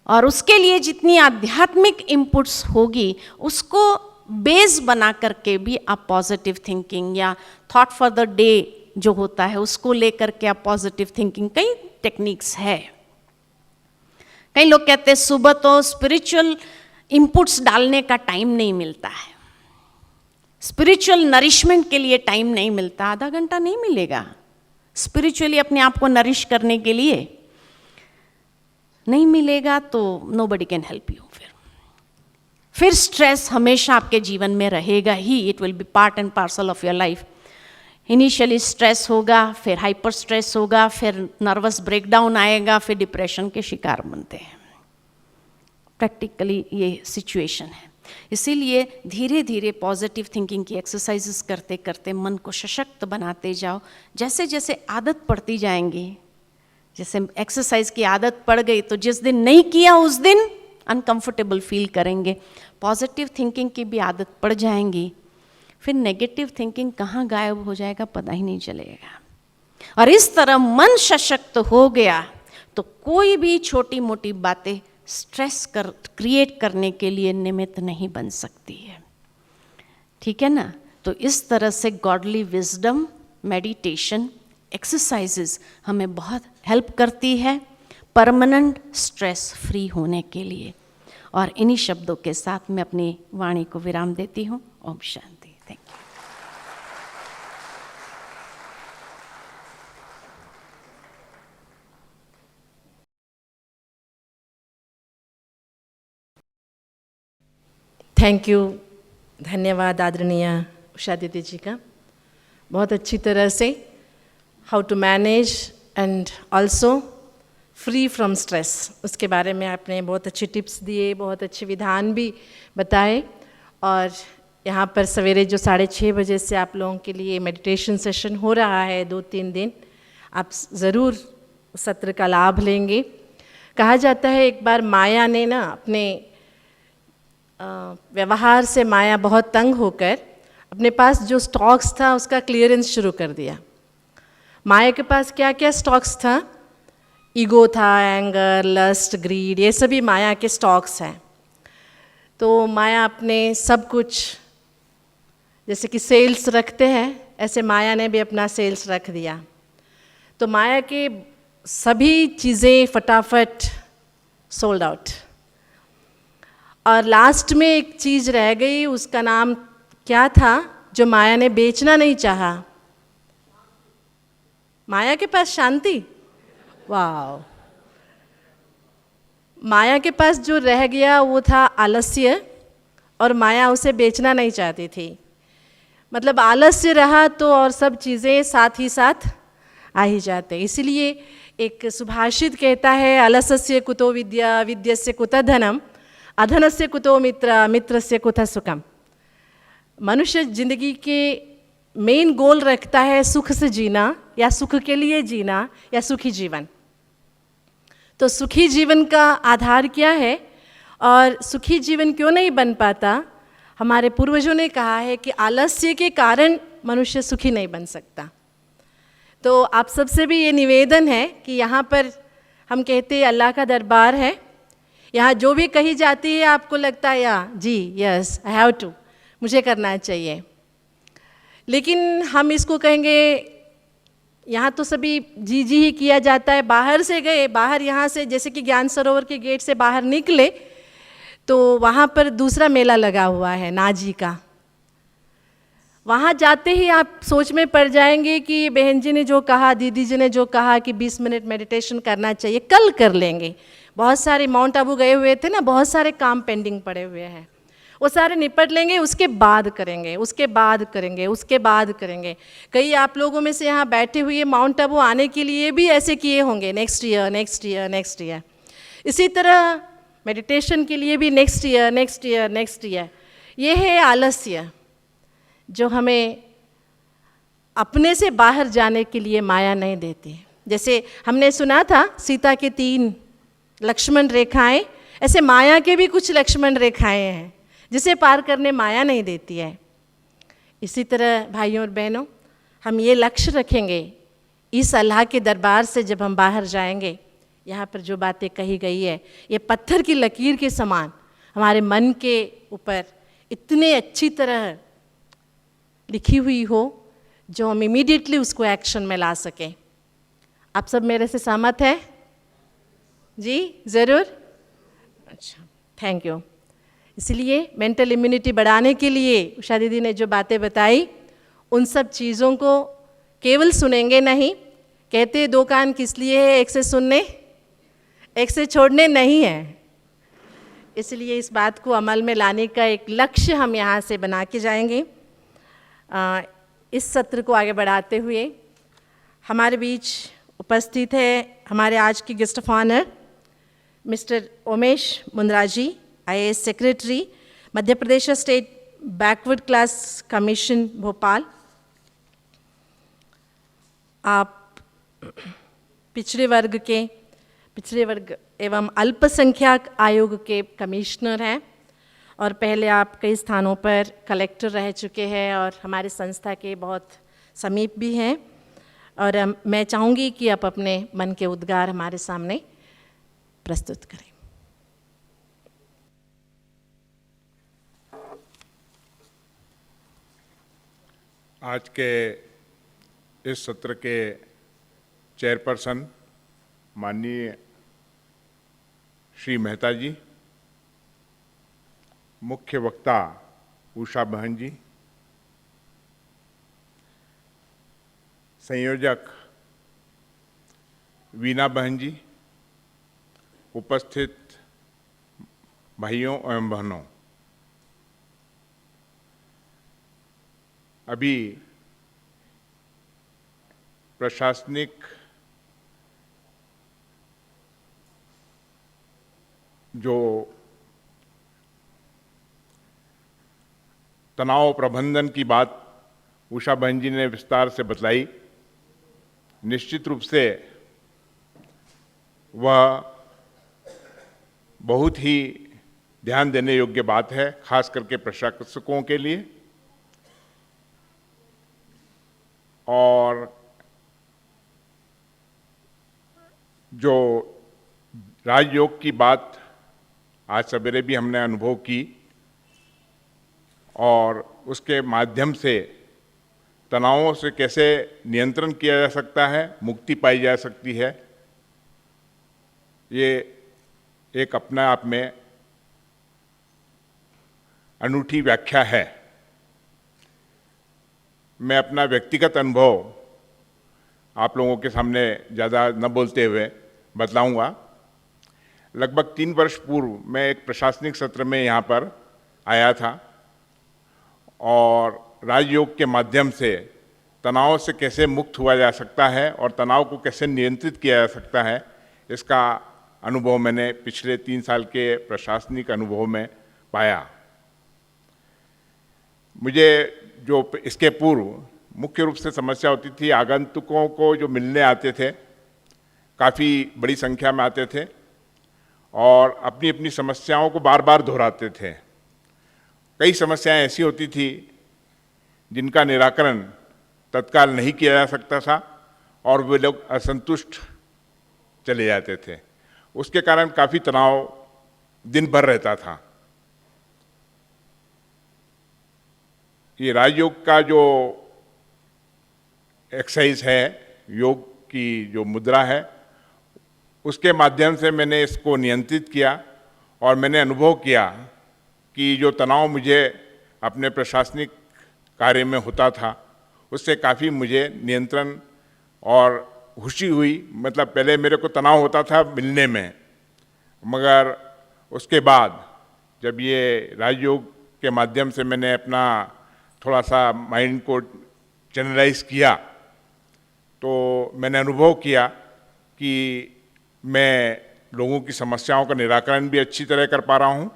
और उसके लिए जितनी आध्यात्मिक इनपुट्स होगी उसको बेस बना करके भी आप पॉजिटिव थिंकिंग या थॉट फॉर द डे जो होता है उसको लेकर के आप पॉजिटिव थिंकिंग, कई टेक्निक्स है। कई लोग कहते हैं सुबह तो स्पिरिचुअल इनपुट्स डालने का टाइम नहीं मिलता है, स्पिरिचुअल नरिशमेंट के लिए टाइम नहीं मिलता, आधा घंटा नहीं मिलेगा स्पिरिचुअली अपने आप को नरिश करने के लिए, नहीं मिलेगा तो नोबडी कैन हेल्प यू। फिर स्ट्रेस हमेशा आपके जीवन में रहेगा ही, it will be part and parcel of your life. Initially stress होगा, फिर हाइपर स्ट्रेस होगा, फिर नर्वस ब्रेकडाउन आएगा, फिर डिप्रेशन के शिकार बनते हैं। प्रैक्टिकली ये सिचुएशन है। इसीलिए धीरे धीरे पॉजिटिव थिंकिंग की एक्सरसाइजेस करते करते मन को सशक्त बनाते जाओ। जैसे जैसे आदत पड़ती जाएंगी, जैसे एक्सरसाइज की आदत पड़ गई तो जिस दिन नहीं किया उस दिन अनकंफर्टेबल फील करेंगे, पॉजिटिव थिंकिंग की भी आदत पड़ जाएंगी, फिर नेगेटिव थिंकिंग कहाँ गायब हो जाएगा पता ही नहीं चलेगा। और इस तरह मन सशक्त हो गया तो कोई भी छोटी मोटी बातें स्ट्रेस क्रिएट करने के लिए निमित्त नहीं बन सकती है। ठीक है ना? तो इस तरह से गॉडली विजडम, मेडिटेशन, एक्सरसाइजेस हमें बहुत हेल्प करती है परमानेंट स्ट्रेस फ्री होने के लिए। और इन्हीं शब्दों के साथ मैं अपनी वाणी को विराम देती हूँ। ओम शांति। Thank you. थैंक यू, धन्यवाद आदरणीय उषा दीदी जी का। बहुत अच्छी तरह से how to manage and also free from stress, उसके बारे में आपने बहुत अच्छी टिप्स दिए, बहुत अच्छे विधान भी बताए। और यहाँ पर सवेरे जो 6:30 बजे से आप लोगों के लिए मेडिटेशन सेशन हो रहा है 2-3 दिन, आप ज़रूर सत्र का लाभ लेंगे। कहा जाता है एक बार माया ने ना अपने व्यवहार से माया बहुत तंग होकर अपने पास जो स्टॉक्स था उसका क्लियरेंस शुरू कर दिया। माया के पास क्या क्या स्टॉक्स था? ईगो था, एंगर, लस्ट, ग्रीड, ये सभी माया के स्टॉक्स हैं। तो माया अपने सब कुछ, जैसे कि सेल्स रखते हैं, ऐसे माया ने भी अपना सेल्स रख दिया। तो माया के सभी चीज़ें फटाफट सोल्ड आउट। और लास्ट में एक चीज़ रह गई, उसका नाम क्या था जो माया ने बेचना नहीं चाहा? माया के पास शांति। वाह! माया के पास जो रह गया वो था आलस्य, और माया उसे बेचना नहीं चाहती थी। मतलब आलस्य रहा तो और सब चीज़ें साथ ही साथ आ ही जाते। इसीलिए एक सुभाषित कहता है, अलसस्य कुतो विद्या, विद्यस्य कुतः धनम, अधनस्य कुतो मित्र, मित्रस्य कुतः सुखम। मनुष्य जिंदगी के मेन गोल रखता है सुख से जीना, या सुख के लिए जीना, या सुखी जीवन। तो सुखी जीवन का आधार क्या है और सुखी जीवन क्यों नहीं बन पाता? हमारे पूर्वजों ने कहा है कि आलस्य के कारण मनुष्य सुखी नहीं बन सकता। तो आप सबसे भी ये निवेदन है कि यहाँ पर हम कहते हैं अल्लाह का दरबार है, यहाँ जो भी कही जाती है आपको लगता है या जी यस आई हैव टू, मुझे करना चाहिए। लेकिन हम इसको कहेंगे यहाँ तो सभी जी जी ही किया जाता है। बाहर से गए, बाहर यहाँ से जैसे कि ज्ञान सरोवर के गेट से बाहर निकले तो वहाँ पर दूसरा मेला लगा हुआ है नाजी का। वहाँ जाते ही आप सोच में पड़ जाएंगे कि बहन जी ने जो कहा, दीदी जी ने जो कहा कि 20 मिनट मेडिटेशन करना चाहिए, कल कर लेंगे। बहुत सारे माउंट आबू गए हुए थे ना, बहुत सारे काम पेंडिंग पड़े हुए हैं, वो सारे निपट लेंगे, उसके बाद करेंगे, उसके बाद करेंगे, उसके बाद करेंगे। कई आप लोगों में से यहाँ बैठे हुए माउंट आबू आने के लिए भी ऐसे किए होंगे, next year, next year, next year. इसी तरह मेडिटेशन के लिए भी next year, next year, next year. ये है आलस्य जो हमें अपने से बाहर जाने के लिए माया नहीं देती। जैसे हमने सुना था सीता के 3 लक्ष्मण रेखाएं, ऐसे माया के भी कुछ लक्ष्मण रेखाएं हैं जिसे पार करने माया नहीं देती है। इसी तरह भाइयों और बहनों, हम ये लक्ष्य रखेंगे इस अल्लाह के दरबार से जब हम बाहर जाएंगे, यहाँ पर जो बातें कही गई है ये पत्थर की लकीर के समान हमारे मन के ऊपर इतने अच्छी तरह लिखी हुई हो जो हम इमीडिएटली उसको एक्शन में ला सकें। आप सब मेरे से सहमत हैं? जी ज़रूर। अच्छा, थैंक यू। इसलिए मेंटल इम्यूनिटी बढ़ाने के लिए उषा दीदी ने जो बातें बताई, उन सब चीज़ों को केवल सुनेंगे नहीं। कहते 2 कान किस लिए है? एक से सुनने, एक से छोड़ने नहीं है। इसलिए इस बात को अमल में लाने का एक लक्ष्य हम यहाँ से बना के जाएंगे। इस सत्र को आगे बढ़ाते हुए हमारे बीच उपस्थित है हमारे आज की guest of honour mister Umesh Mundra ji, IAS secretary, Madhya Pradesh state backward class commission Bhopal. आप पिछड़े वर्ग एवं अल्पसंख्यक आयोग के कमिश्नर हैं और पहले आप कई स्थानों पर कलेक्टर रह चुके हैं और हमारे संस्था के बहुत समीप भी हैं। और मैं चाहूँगी कि आप अपने मन के उद्गार हमारे सामने प्रस्तुत करें। आज के इस सत्र के चेयरपर्सन माननीय श्री मेहता जी, मुख्य वक्ता उषा बहन जी, संयोजक वीना बहन जी, उपस्थित भाइयों एवं बहनों, अभी प्रशासनिक जो तनाव प्रबंधन की बात उषा बहन जी ने विस्तार से बतलाई। निश्चित रूप से वह बहुत ही ध्यान देने योग्य बात है, खास करके प्रशासकों के लिए। और जो राजयोग की बात आज सवेरे भी हमने अनुभव की और उसके माध्यम से तनावों से कैसे नियंत्रण किया जा सकता है, मुक्ति पाई जा सकती है, ये एक अपने आप में अनूठी व्याख्या है। मैं अपना व्यक्तिगत अनुभव आप लोगों के सामने ज़्यादा न बोलते हुए बतलाऊंगा। लगभग 3 वर्ष पूर्व मैं एक प्रशासनिक सत्र में यहाँ पर आया था और राजयोग के माध्यम से तनाव से कैसे मुक्त हुआ जा सकता है और तनाव को कैसे नियंत्रित किया जा सकता है, इसका अनुभव मैंने पिछले 3 साल के प्रशासनिक अनुभव में पाया। मुझे जो इसके पूर्व मुख्य रूप से समस्या होती थी, आगंतुकों को जो मिलने आते थे, काफ़ी बड़ी संख्या में आते थे और अपनी अपनी समस्याओं को बार बार दोहराते थे। कई समस्याएं ऐसी होती थी जिनका निराकरण तत्काल नहीं किया जा सकता था और वे लोग असंतुष्ट चले जाते थे। उसके कारण काफ़ी तनाव दिन भर रहता था। ये राजयोग का जो एक्सरसाइज है, योग की जो मुद्रा है, उसके माध्यम से मैंने इसको नियंत्रित किया और मैंने अनुभव किया कि जो तनाव मुझे अपने प्रशासनिक कार्य में होता था, उससे काफ़ी मुझे नियंत्रण और खुशी हुई। मतलब पहले मेरे को तनाव होता था मिलने में, मगर उसके बाद जब ये राजयोग के माध्यम से मैंने अपना थोड़ा सा माइंड को चैनलाइज किया, तो मैंने अनुभव किया कि मैं लोगों की समस्याओं का निराकरण भी अच्छी तरह कर पा रहा हूँ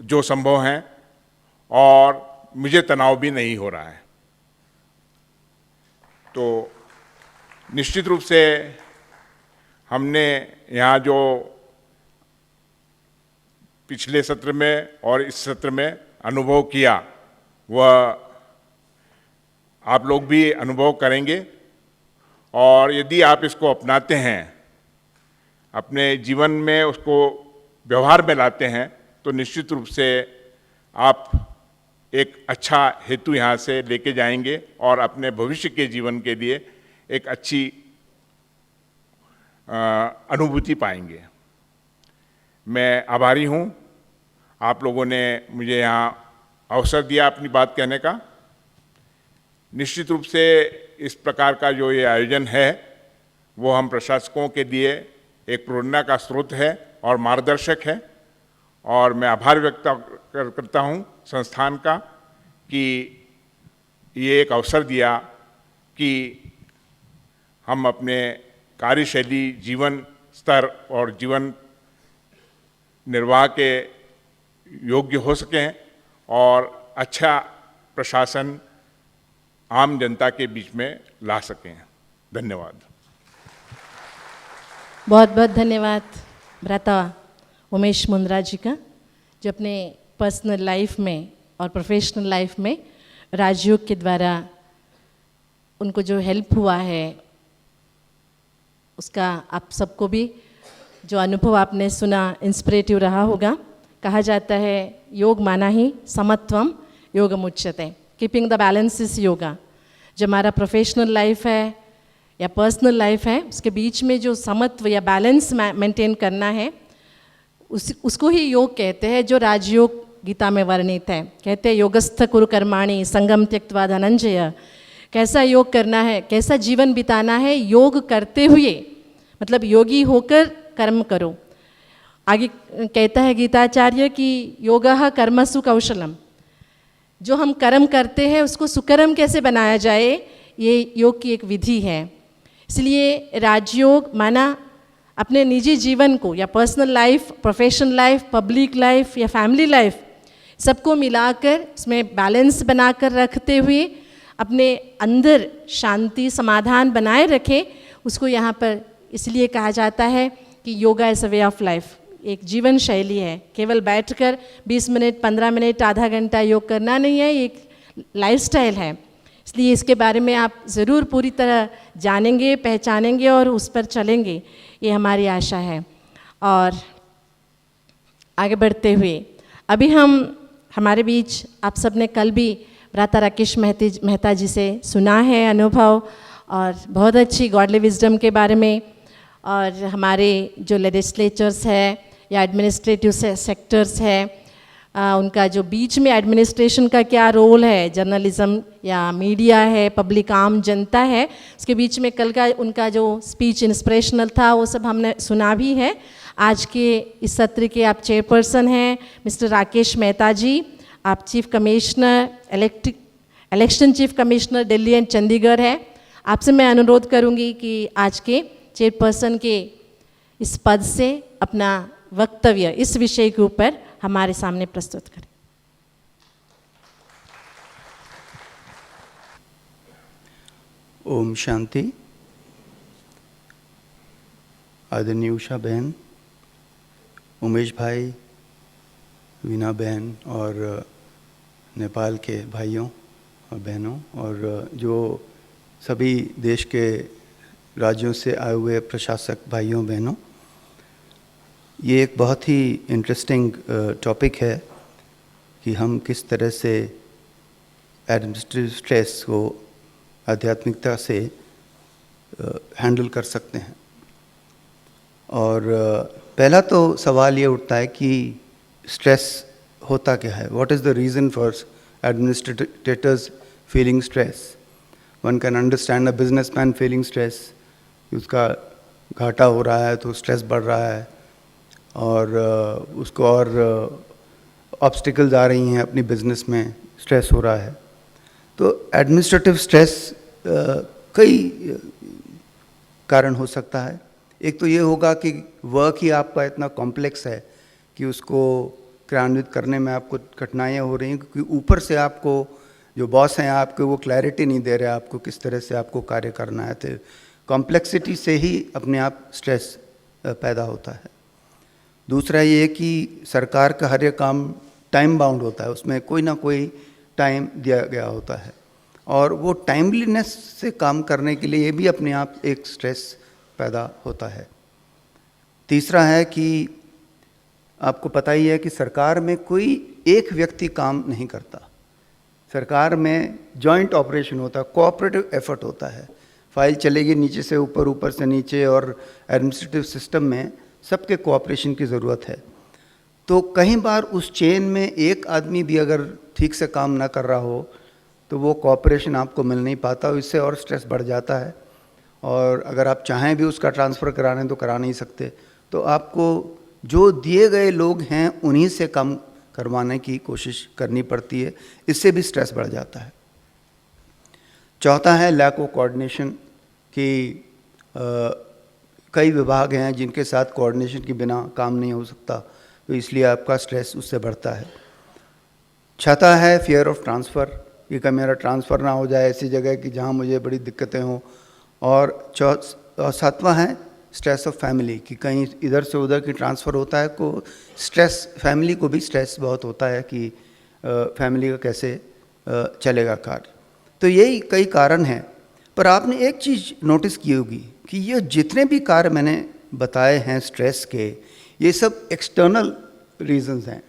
जो संभव है, और मुझे तनाव भी नहीं हो रहा है। तो निश्चित रूप से हमने यहाँ जो पिछले सत्र में और इस सत्र में अनुभव किया, वह आप लोग भी अनुभव करेंगे और यदि आप इसको अपनाते हैं, अपने जीवन में उसको व्यवहार में लाते हैं, तो निश्चित रूप से आप एक अच्छा हेतु यहाँ से लेके जाएंगे और अपने भविष्य के जीवन के लिए एक अच्छी अनुभूति पाएंगे। मैं आभारी हूँ, आप लोगों ने मुझे यहाँ अवसर दिया अपनी बात कहने का। निश्चित रूप से इस प्रकार का जो ये आयोजन है, वो हम प्रशासकों के लिए एक प्रेरणा का स्रोत है और मार्गदर्शक है, और मैं आभार व्यक्त करता हूँ संस्थान का कि ये एक अवसर दिया कि हम अपने कार्यशैली, जीवन स्तर और जीवन निर्वाह के योग्य हो सकें और अच्छा प्रशासन आम जनता के बीच में ला सकें। धन्यवाद। बहुत बहुत धन्यवाद भ्राता उमेश मुंद्रा जी का, जो अपने पर्सनल लाइफ में और प्रोफेशनल लाइफ में राजयोग के द्वारा उनको जो हेल्प हुआ है, उसका आप सबको भी जो अनुभव आपने सुना इंस्पिरेटिव रहा होगा। कहा जाता है योग माना ही समत्वम योगमुच्यते, keeping the balance is yoga. जो हमारा प्रोफेशनल लाइफ है या पर्सनल लाइफ है, उसके बीच में जो समत्व या बैलेंस मेंटेन करना है, उसको ही योग कहते हैं, जो राजयोग गीता में वर्णित है। कहते हैं योगस्थ कुरु कर्माणि संगम त्यक्त्वा धनंजय। कैसा योग करना है, कैसा जीवन बिताना है, योग करते हुए, मतलब योगी होकर कर्म करो। आगे कहता है गीताचार्य कि योगः कर्मसु कौशलम, जो हम कर्म करते हैं उसको सुकर्म कैसे बनाया जाए, ये योग की एक विधि है। इसलिए राजयोग माना अपने निजी जीवन को या personal life, professional life, public life या फैमिली लाइफ, सबको मिलाकर उसमें बैलेंस बनाकर रखते हुए अपने अंदर शांति समाधान बनाए रखें, उसको यहाँ पर इसलिए कहा जाता है कि yoga is a way of life, एक जीवन शैली है। केवल बैठकर 20 मिनट, 15 मिनट, आधा घंटा योग करना नहीं है, ये एक लाइफस्टाइल है। इसलिए इसके बारे में आप ज़रूर पूरी तरह जानेंगे, पहचानेंगे और उस पर चलेंगे, ये हमारी आशा है। और आगे बढ़ते हुए अभी हमारे बीच आप सब ने कल भी भ्राता राकेश मेहता जी से सुना है अनुभव, और बहुत अच्छी गॉडली विजडम के बारे में, और हमारे जो लेजिस्लेचर्स है या एडमिनिस्ट्रेटिव सेक्टर्स है, उनका जो बीच में एडमिनिस्ट्रेशन का क्या रोल है, जर्नलिज्म या मीडिया है, पब्लिक आम जनता है, उसके बीच में कल का उनका जो स्पीच इंस्पिरेशनल था, वो सब हमने सुना भी है। आज के इस सत्र के आप चेयरपर्सन हैं मिस्टर राकेश मेहता जी, आप chief commissioner election chief commissioner Delhi and Chandigarh है। आपसे मैं अनुरोध करूंगी कि आज के चेयरपर्सन के इस पद से अपना वक्तव्य इस विषय के ऊपर हमारे सामने प्रस्तुत करें। ओम शांति। आदरणीय उषा बहन, उमेश भाई, वीना बहन और नेपाल के भाइयों और बहनों, और जो सभी देश के राज्यों से आए हुए प्रशासक भाइयों बहनों, ये एक बहुत ही इंटरेस्टिंग टॉपिक है कि हम किस तरह से एडमिनिस्ट्रेटिव स्ट्रेस को आध्यात्मिकता से हैंडल कर सकते हैं। और पहला तो सवाल ये उठता है कि स्ट्रेस होता क्या है, what is the reason for administrators feeling stress. One can understand a businessman feeling stress, उसका घाटा हो रहा है तो स्ट्रेस बढ़ रहा है, और उसको और ऑब्स्टिकल्स आ रही हैं अपनी बिजनेस में, स्ट्रेस हो रहा है। तो एडमिनिस्ट्रेटिव स्ट्रेस कई कारण हो सकता है। एक तो ये होगा कि वर्क ही आपका इतना कॉम्प्लेक्स है कि उसको क्रियान्वित करने में आपको कठिनाइयाँ हो रही हैं, क्योंकि ऊपर से आपको जो बॉस हैं आपके, वो क्लैरिटी नहीं दे रहे आपको किस तरह से आपको कार्य करना है। तो कॉम्प्लेक्सिटी से ही अपने आप स्ट्रेस पैदा होता है। दूसरा ये कि सरकार का हर एक काम टाइम बाउंड होता है, उसमें कोई ना कोई टाइम दिया गया होता है, और वो टाइमलीनेस से काम करने के लिए ये भी अपने आप एक स्ट्रेस पैदा होता है। तीसरा है कि आपको पता ही है कि सरकार में कोई एक व्यक्ति काम नहीं करता, सरकार में जॉइंट ऑपरेशन होता है, कोऑपरेटिव एफर्ट होता है। फाइल चलेगी नीचे से ऊपर, ऊपर से नीचे, और एडमिनिस्ट्रेटिव सिस्टम में सबके कोऑपरेशन की ज़रूरत है। तो कई बार उस चेन में एक आदमी भी अगर ठीक से काम ना कर रहा हो तो वो कोऑपरेशन आपको मिल नहीं पाता, इससे और स्ट्रेस बढ़ जाता है। और अगर आप चाहें भी उसका ट्रांसफ़र कराने तो करा नहीं सकते, तो आपको जो दिए गए लोग हैं उन्हीं से काम करवाने की कोशिश करनी पड़ती है, इससे भी स्ट्रेस बढ़ जाता है। चौथा है लैक ऑफ कोऑर्डिनेशन, कि कई विभाग हैं जिनके साथ कोऑर्डिनेशन के बिना काम नहीं हो सकता, तो इसलिए आपका स्ट्रेस उससे बढ़ता है। छठा है फियर ऑफ ट्रांसफ़र, कि कहीं मेरा ट्रांसफ़र ना हो जाए ऐसी जगह कि जहाँ मुझे बड़ी दिक्कतें हों। और सातवां है स्ट्रेस ऑफ फैमिली, कि कहीं इधर से उधर की ट्रांसफ़र होता है, को स्ट्रेस, फैमिली को भी स्ट्रेस बहुत होता है कि फैमिली का कैसे चलेगा कार्य। तो यही कई कारण हैं। पर आपने एक चीज़ नोटिस की होगी कि ये जितने भी कार्य मैंने बताए हैं स्ट्रेस के, ये सब एक्सटर्नल रीजंस हैं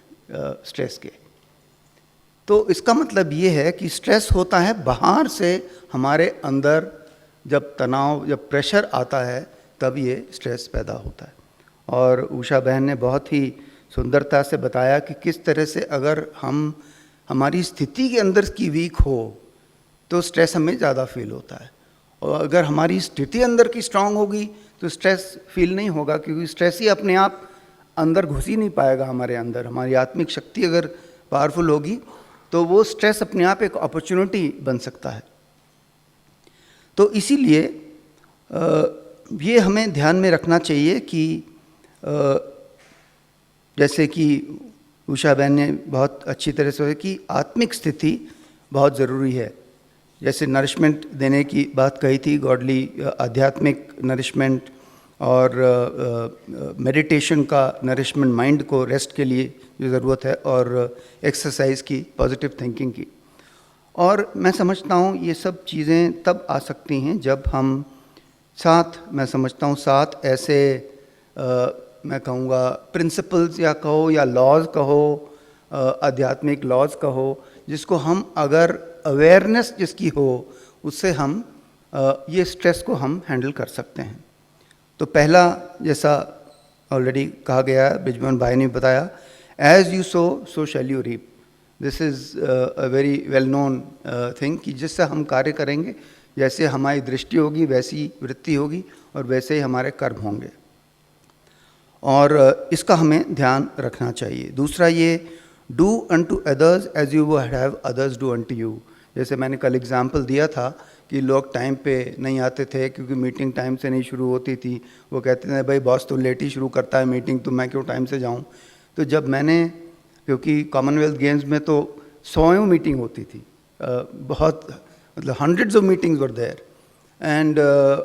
स्ट्रेस के। तो इसका मतलब ये है कि स्ट्रेस होता है बाहर से, हमारे अंदर जब तनाव, जब प्रेशर आता है तब ये स्ट्रेस पैदा होता है। और उषा बहन ने बहुत ही सुंदरता से बताया कि किस तरह से अगर हमारी स्थिति के अंदर की वीक हो तो स्ट्रेस हमें ज़्यादा फील होता है, और अगर हमारी स्थिति अंदर की स्ट्रांग होगी तो स्ट्रेस फील नहीं होगा, क्योंकि स्ट्रेस ही अपने आप अंदर घुस ही नहीं पाएगा हमारे अंदर। हमारी आत्मिक शक्ति अगर पावरफुल होगी तो वो स्ट्रेस अपने आप एक अपॉर्चुनिटी बन सकता है। तो इसीलिए ये हमें ध्यान में रखना चाहिए कि जैसे कि उषा बहन ने बहुत अच्छी तरह से कि आत्मिक स्थिति बहुत ज़रूरी है। जैसे नरिशमेंट देने की बात कही थी, गॉडली आध्यात्मिक नरिशमेंट और मेडिटेशन का नरिशमेंट, माइंड को रेस्ट के लिए जो ज़रूरत है, और एक्सरसाइज की, पॉजिटिव थिंकिंग की। और मैं समझता हूँ ये सब चीज़ें तब आ सकती हैं जब हम मैं समझता हूँ 7 ऐसे मैं कहूँगा प्रिंसिपल्स या कहो या लॉज कहो, आध्यात्मिक लॉज कहो, जिसको हम अगर अवेयरनेस जिसकी हो उससे हम ये स्ट्रेस को हम हैंडल कर सकते हैं। तो पहला, जैसा ऑलरेडी कहा गया, ब्रिजमोहन भाई ने बताया, as you sow so shall you reap. This is a very well known thing कि जिससे हम कार्य करेंगे, जैसे हमारी दृष्टि होगी वैसी वृत्ति होगी और वैसे ही हमारे कर्म होंगे, और इसका हमें ध्यान रखना चाहिए। दूसरा ये, do unto others as you would have others do unto you. जैसे मैंने कल एग्जाम्पल दिया था कि लोग टाइम पे नहीं आते थे क्योंकि मीटिंग टाइम से नहीं शुरू होती थी। वो कहते थे भाई बॉस तो लेट ही शुरू करता है मीटिंग, तो मैं क्यों टाइम से जाऊं। तो जब मैंने, क्योंकि कॉमनवेल्थ गेम्स में तो 100 मीटिंग होती थी, बहुत मतलब hundreds of meetings were there, and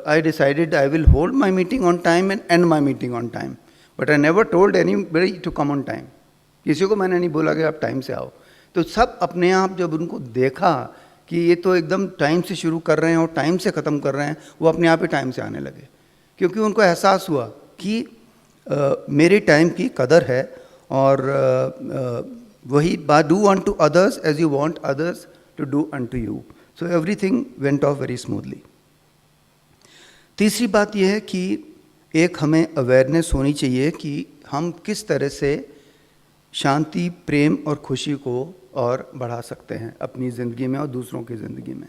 I decided I will hold my meeting on time and and my meeting on time, but I never told anybody to come on time. किसी को मैंने नहीं बोला कि आप टाइम से आओ। तो सब अपने आप जब उनको देखा कि ये तो एकदम टाइम से शुरू कर रहे हैं और टाइम से ख़त्म कर रहे हैं, वो अपने आप ही टाइम से आने लगे, क्योंकि उनको एहसास हुआ कि मेरे टाइम की कदर है। और वही बात, do unto others as you want others to do unto you. So everything went off very smoothly. तीसरी बात यह है कि एक हमें अवेयरनेस होनी चाहिए कि हम किस तरह से शांति, प्रेम और खुशी को और बढ़ा सकते हैं अपनी ज़िंदगी में और दूसरों की ज़िंदगी में।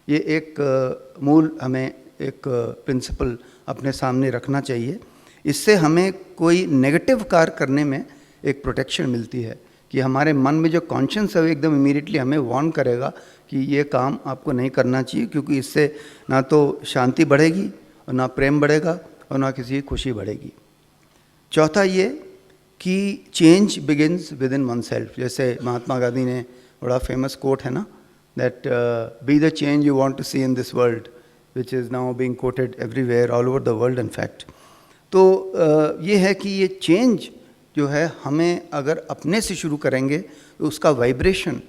ये एक मूल हमें एक प्रिंसिपल अपने सामने रखना चाहिए। इससे हमें कोई नेगेटिव कार्य करने में एक प्रोटेक्शन मिलती है कि हमारे मन में जो कॉन्शियस है वो एकदम इमीडिएटली हमें वार्न करेगा कि ये काम आपको नहीं करना चाहिए, क्योंकि इससे ना तो शांति बढ़ेगी और ना प्रेम बढ़ेगा और ना किसी की खुशी बढ़ेगी। चौथा ये कि change begins within oneself. जैसे महात्मा गांधी ने बड़ा फेमस कोट है ना, that be the change you want to see in this world, which is now being quoted everywhere all over the world in fact. तो ये है कि ये चेंज जो है हमें अगर अपने से शुरू करेंगे तो उसका वाइब्रेशन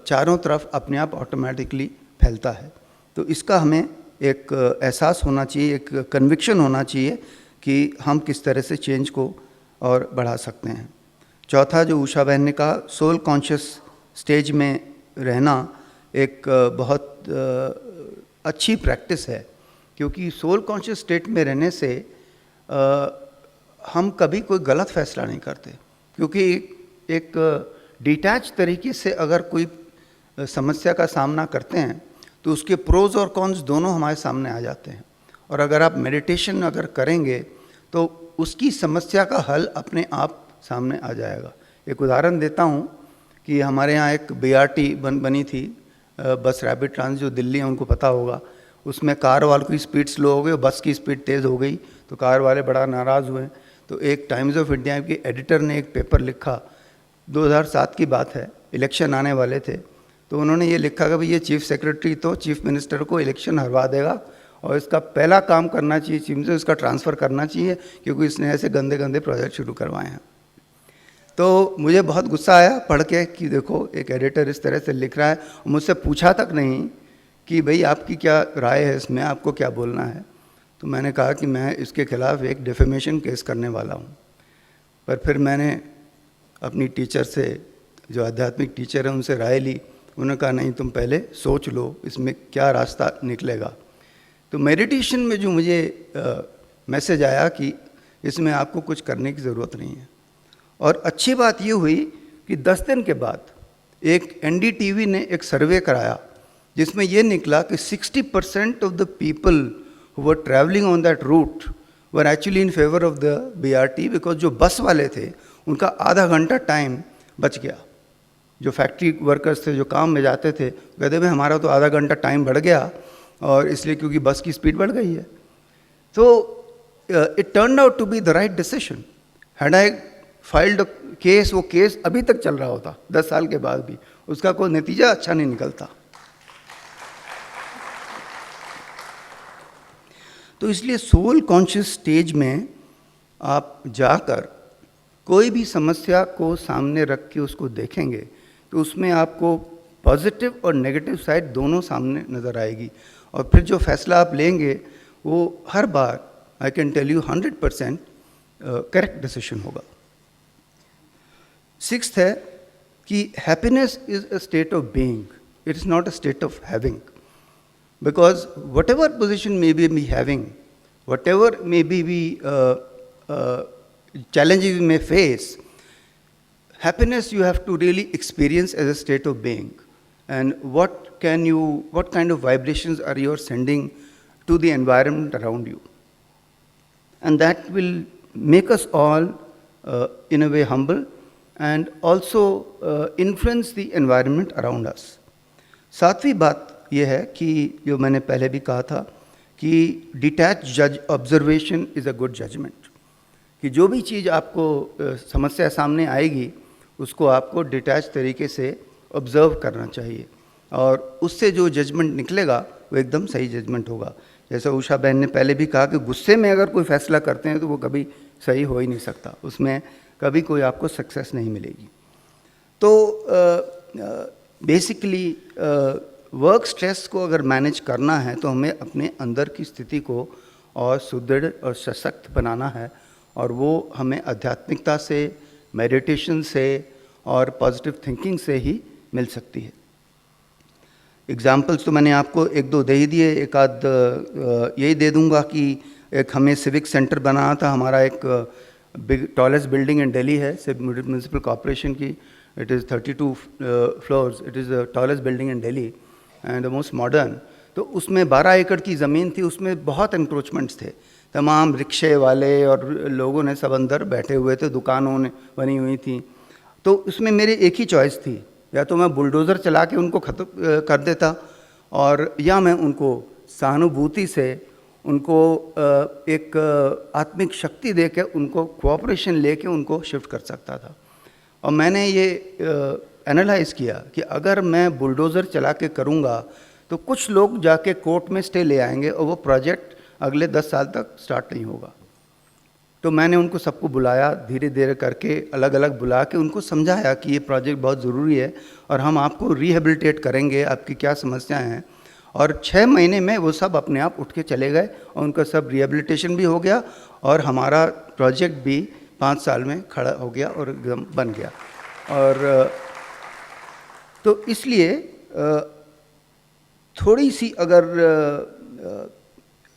चारों तरफ अपने आप ऑटोमेटिकली फैलता है। तो इसका हमें एक एहसास होना चाहिए, एक कन्विक्शन होना चाहिए कि हम किस तरह से चेंज को और बढ़ा सकते हैं। चौथा, जो उषा बहन ने कहा, सोल कॉन्शियस स्टेज में रहना एक बहुत अच्छी प्रैक्टिस है, क्योंकि सोल कॉन्शियस स्टेट में रहने से हम कभी कोई गलत फैसला नहीं करते, क्योंकि एक डिटैच तरीके से अगर कोई समस्या का सामना करते हैं तो उसके प्रोज और कॉन्स दोनों हमारे सामने आ जाते हैं। और अगर आप मेडिटेशन अगर करेंगे तो उसकी समस्या का हल अपने आप सामने आ जाएगा। एक उदाहरण देता हूँ कि हमारे यहाँ एक BRT बनी थी, बस रैपिड ट्रांजिट, जो दिल्ली है उनको पता होगा। उसमें कार वालों की स्पीड स्लो हो गई, बस की स्पीड तेज़ हो गई, तो कार वाले बड़ा नाराज़ हुए। तो एक टाइम्स ऑफ इंडिया के एडिटर ने एक पेपर लिखा, 2007 की बात है, इलेक्शन आने वाले थे, तो उन्होंने ये लिखा कि भाई ये चीफ सेक्रेटरी तो चीफ मिनिस्टर को इलेक्शन हरवा देगा और इसका पहला काम करना चाहिए चीफ मिनिस्टर, इसका ट्रांसफ़र करना चाहिए, क्योंकि इसने ऐसे गंदे गंदे प्रोजेक्ट शुरू करवाए हैं। तो मुझे बहुत गुस्सा आया पढ़ के कि देखो एक एडिटर इस तरह से लिख रहा है, और मुझसे पूछा तक नहीं कि भाई आपकी क्या राय है इसमें, आपको क्या बोलना है। तो मैंने कहा कि मैं इसके खिलाफ़ एक डिफेमेशन केस करने वाला हूँ। पर फिर मैंने अपनी टीचर से जो आध्यात्मिक टीचर हैं उनसे राय ली। उन्होंने कहा नहीं, तुम पहले सोच लो इसमें क्या रास्ता निकलेगा। तो मेडिटेशन में जो मुझे मैसेज आया कि इसमें आपको कुछ करने की ज़रूरत नहीं है। और अच्छी बात ये हुई कि 10 दिन के बाद एक NDTV ने एक सर्वे कराया जिसमें ये निकला कि 60% of the people who were travelling on that route were actually in favour of the BRT, because जो बस वाले थे उनका आधा घंटा टाइम बच गया। जो फैक्ट्री वर्कर्स थे जो काम में जाते थे, कहते भाई हमारा तो आधा घंटा टाइम बढ़ गया, और इसलिए क्योंकि बस की स्पीड बढ़ गई है। तो it turn out to be the right decision. Had I filed case, वो केस अभी तक चल रहा होता 10 साल के बाद भी, उसका कोई नतीजा अच्छा नहीं निकलता। तो इसलिए सोल कॉन्शियस स्टेज में आप जाकर कोई भी समस्या को सामने रख के उसको देखेंगे तो उसमें आपको पॉजिटिव और नेगेटिव साइड दोनों सामने नज़र आएगी, और फिर जो फैसला आप लेंगे वो हर बार, I can tell you 100% correct decision होगा। 6th है कि happiness is a state of being, it is not a state of having, because whatever position may be having, whatever may be challenges we may face, happiness you have to really experience as a state of being. And what kind of vibrations are you sending to the environment around you? And that will make us all in a way humble and also influence the environment around us. 7वीं बात ये है कि जो मैंने पहले भी कहा था कि डिटैच जज observation is a good judgement, कि जो भी चीज़ आपको समस्या सामने आएगी उसको आपको डिटैच तरीके से ऑब्ज़र्व करना चाहिए, और उससे जो जजमेंट निकलेगा वो एकदम सही जजमेंट होगा। जैसा उषा बहन ने पहले भी कहा कि गुस्से में अगर कोई फैसला करते हैं तो वो कभी सही हो ही नहीं सकता, उसमें कभी कोई आपको सक्सेस नहीं मिलेगी। तो बेसिकली वर्क स्ट्रेस को अगर मैनेज करना है तो हमें अपने अंदर की स्थिति को और सुदृढ़ और सशक्त बनाना है, और वो हमें आध्यात्मिकता से, मेडिटेशन से और पॉजिटिव थिंकिंग से ही मिल सकती है। एग्जाम्पल्स तो मैंने आपको 1-2 दे ही दिए, एक आध यही दे दूंगा कि एक हमें सिविक सेंटर बनाना था। हमारा एक टॉलेस्ट बिल्डिंग इन दिल्ली है म्यूनिसिपल कॉरपोरेशन की, it is 32 floors, it is the tallest building in Delhi and the most modern. तो उसमें 12 एकड़ की ज़मीन थी, उसमें बहुत इंक्रोचमेंट्स थे, तमाम रिक्शे वाले और लोगों ने सब अंदर बैठे हुए थे, दुकानों ने बनी हुई थी। तो उसमें मेरी एक ही चॉइस थी, या तो मैं बुलडोज़र चला के उनको ख़त्म कर देता, और या मैं उनको सहानुभूति से उनको एक आत्मिक शक्ति दे के उनको कोऑपरेशन लेके उनको शिफ्ट कर सकता था। और मैंने ये एनालाइज़ किया कि अगर मैं बुलडोज़र चला के करूँगा तो कुछ लोग जाके कोर्ट में स्टे ले आएंगे और वो प्रोजेक्ट अगले 10 साल तक स्टार्ट नहीं होगा। तो मैंने उनको सबको बुलाया, धीरे धीरे करके अलग अलग बुला के उनको समझाया कि ये प्रोजेक्ट बहुत ज़रूरी है और हम आपको रिहेबिलिटेट करेंगे, आपकी क्या समस्याएं हैं। और 6 महीने में वो सब अपने आप उठ के चले गए और उनका सब रिहेबिलिटेशन भी हो गया और हमारा प्रोजेक्ट भी 5 साल में खड़ा हो गया और एकदम बन गया। और तो इसलिए थोड़ी सी अगर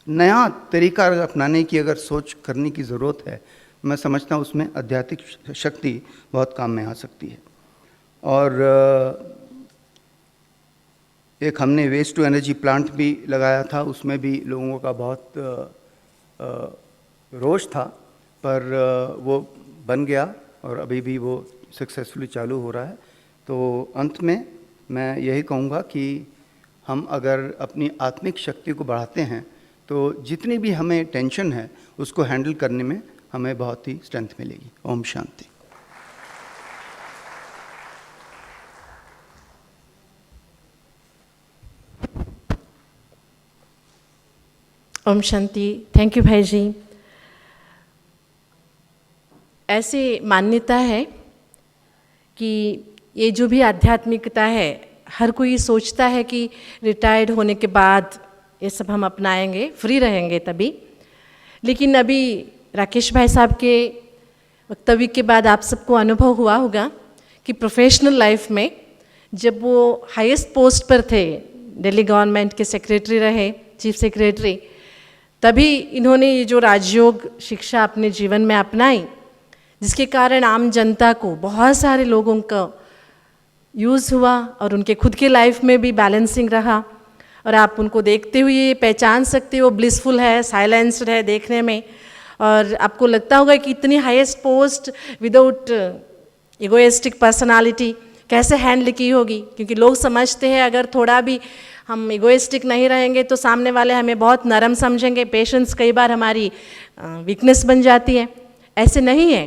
नया तरीका अपनाने की अगर सोच करने की ज़रूरत है, मैं समझता हूँ उसमें आध्यात्मिक शक्ति बहुत काम में आ सकती है। और एक हमने वेस्ट टू एनर्जी प्लांट भी लगाया था, उसमें भी लोगों का बहुत रोष था, पर वो बन गया और अभी भी वो सक्सेसफुली चालू हो रहा है। तो अंत में मैं यही कहूँगा कि हम अगर अपनी आत्मिक शक्ति को बढ़ाते हैं तो जितनी भी हमें टेंशन है उसको हैंडल करने में हमें बहुत ही स्ट्रेंथ मिलेगी। ओम शांति। ओम शांति। थैंक यू भाई जी। ऐसी मान्यता है कि ये जो भी आध्यात्मिकता है, हर कोई सोचता है कि रिटायर्ड होने के बाद ये सब हम अपनाएंगे, फ्री रहेंगे तभी। लेकिन अभी राकेश भाई साहब के वक्तव्य के बाद आप सबको अनुभव हुआ होगा कि प्रोफेशनल लाइफ में जब वो हाईएस्ट पोस्ट पर थे, दिल्ली गवर्नमेंट के सेक्रेटरी रहे, चीफ सेक्रेटरी, तभी इन्होंने ये जो राजयोग शिक्षा अपने जीवन में अपनाई, जिसके कारण आम जनता को, बहुत सारे लोगों का यूज़ हुआ और उनके खुद के लाइफ में भी बैलेंसिंग रहा। और आप उनको देखते हुए पहचान सकते हो, ब्लिसफुल है, साइलेंस्ड है देखने में, और आपको लगता होगा कि इतनी highest post without egoistic personality कैसे हैंडल की होगी, क्योंकि लोग समझते हैं अगर थोड़ा भी हम इगोइस्टिक नहीं रहेंगे तो सामने वाले हमें बहुत नरम समझेंगे। पेशेंस कई बार हमारी वीकनेस बन जाती है, ऐसे नहीं है।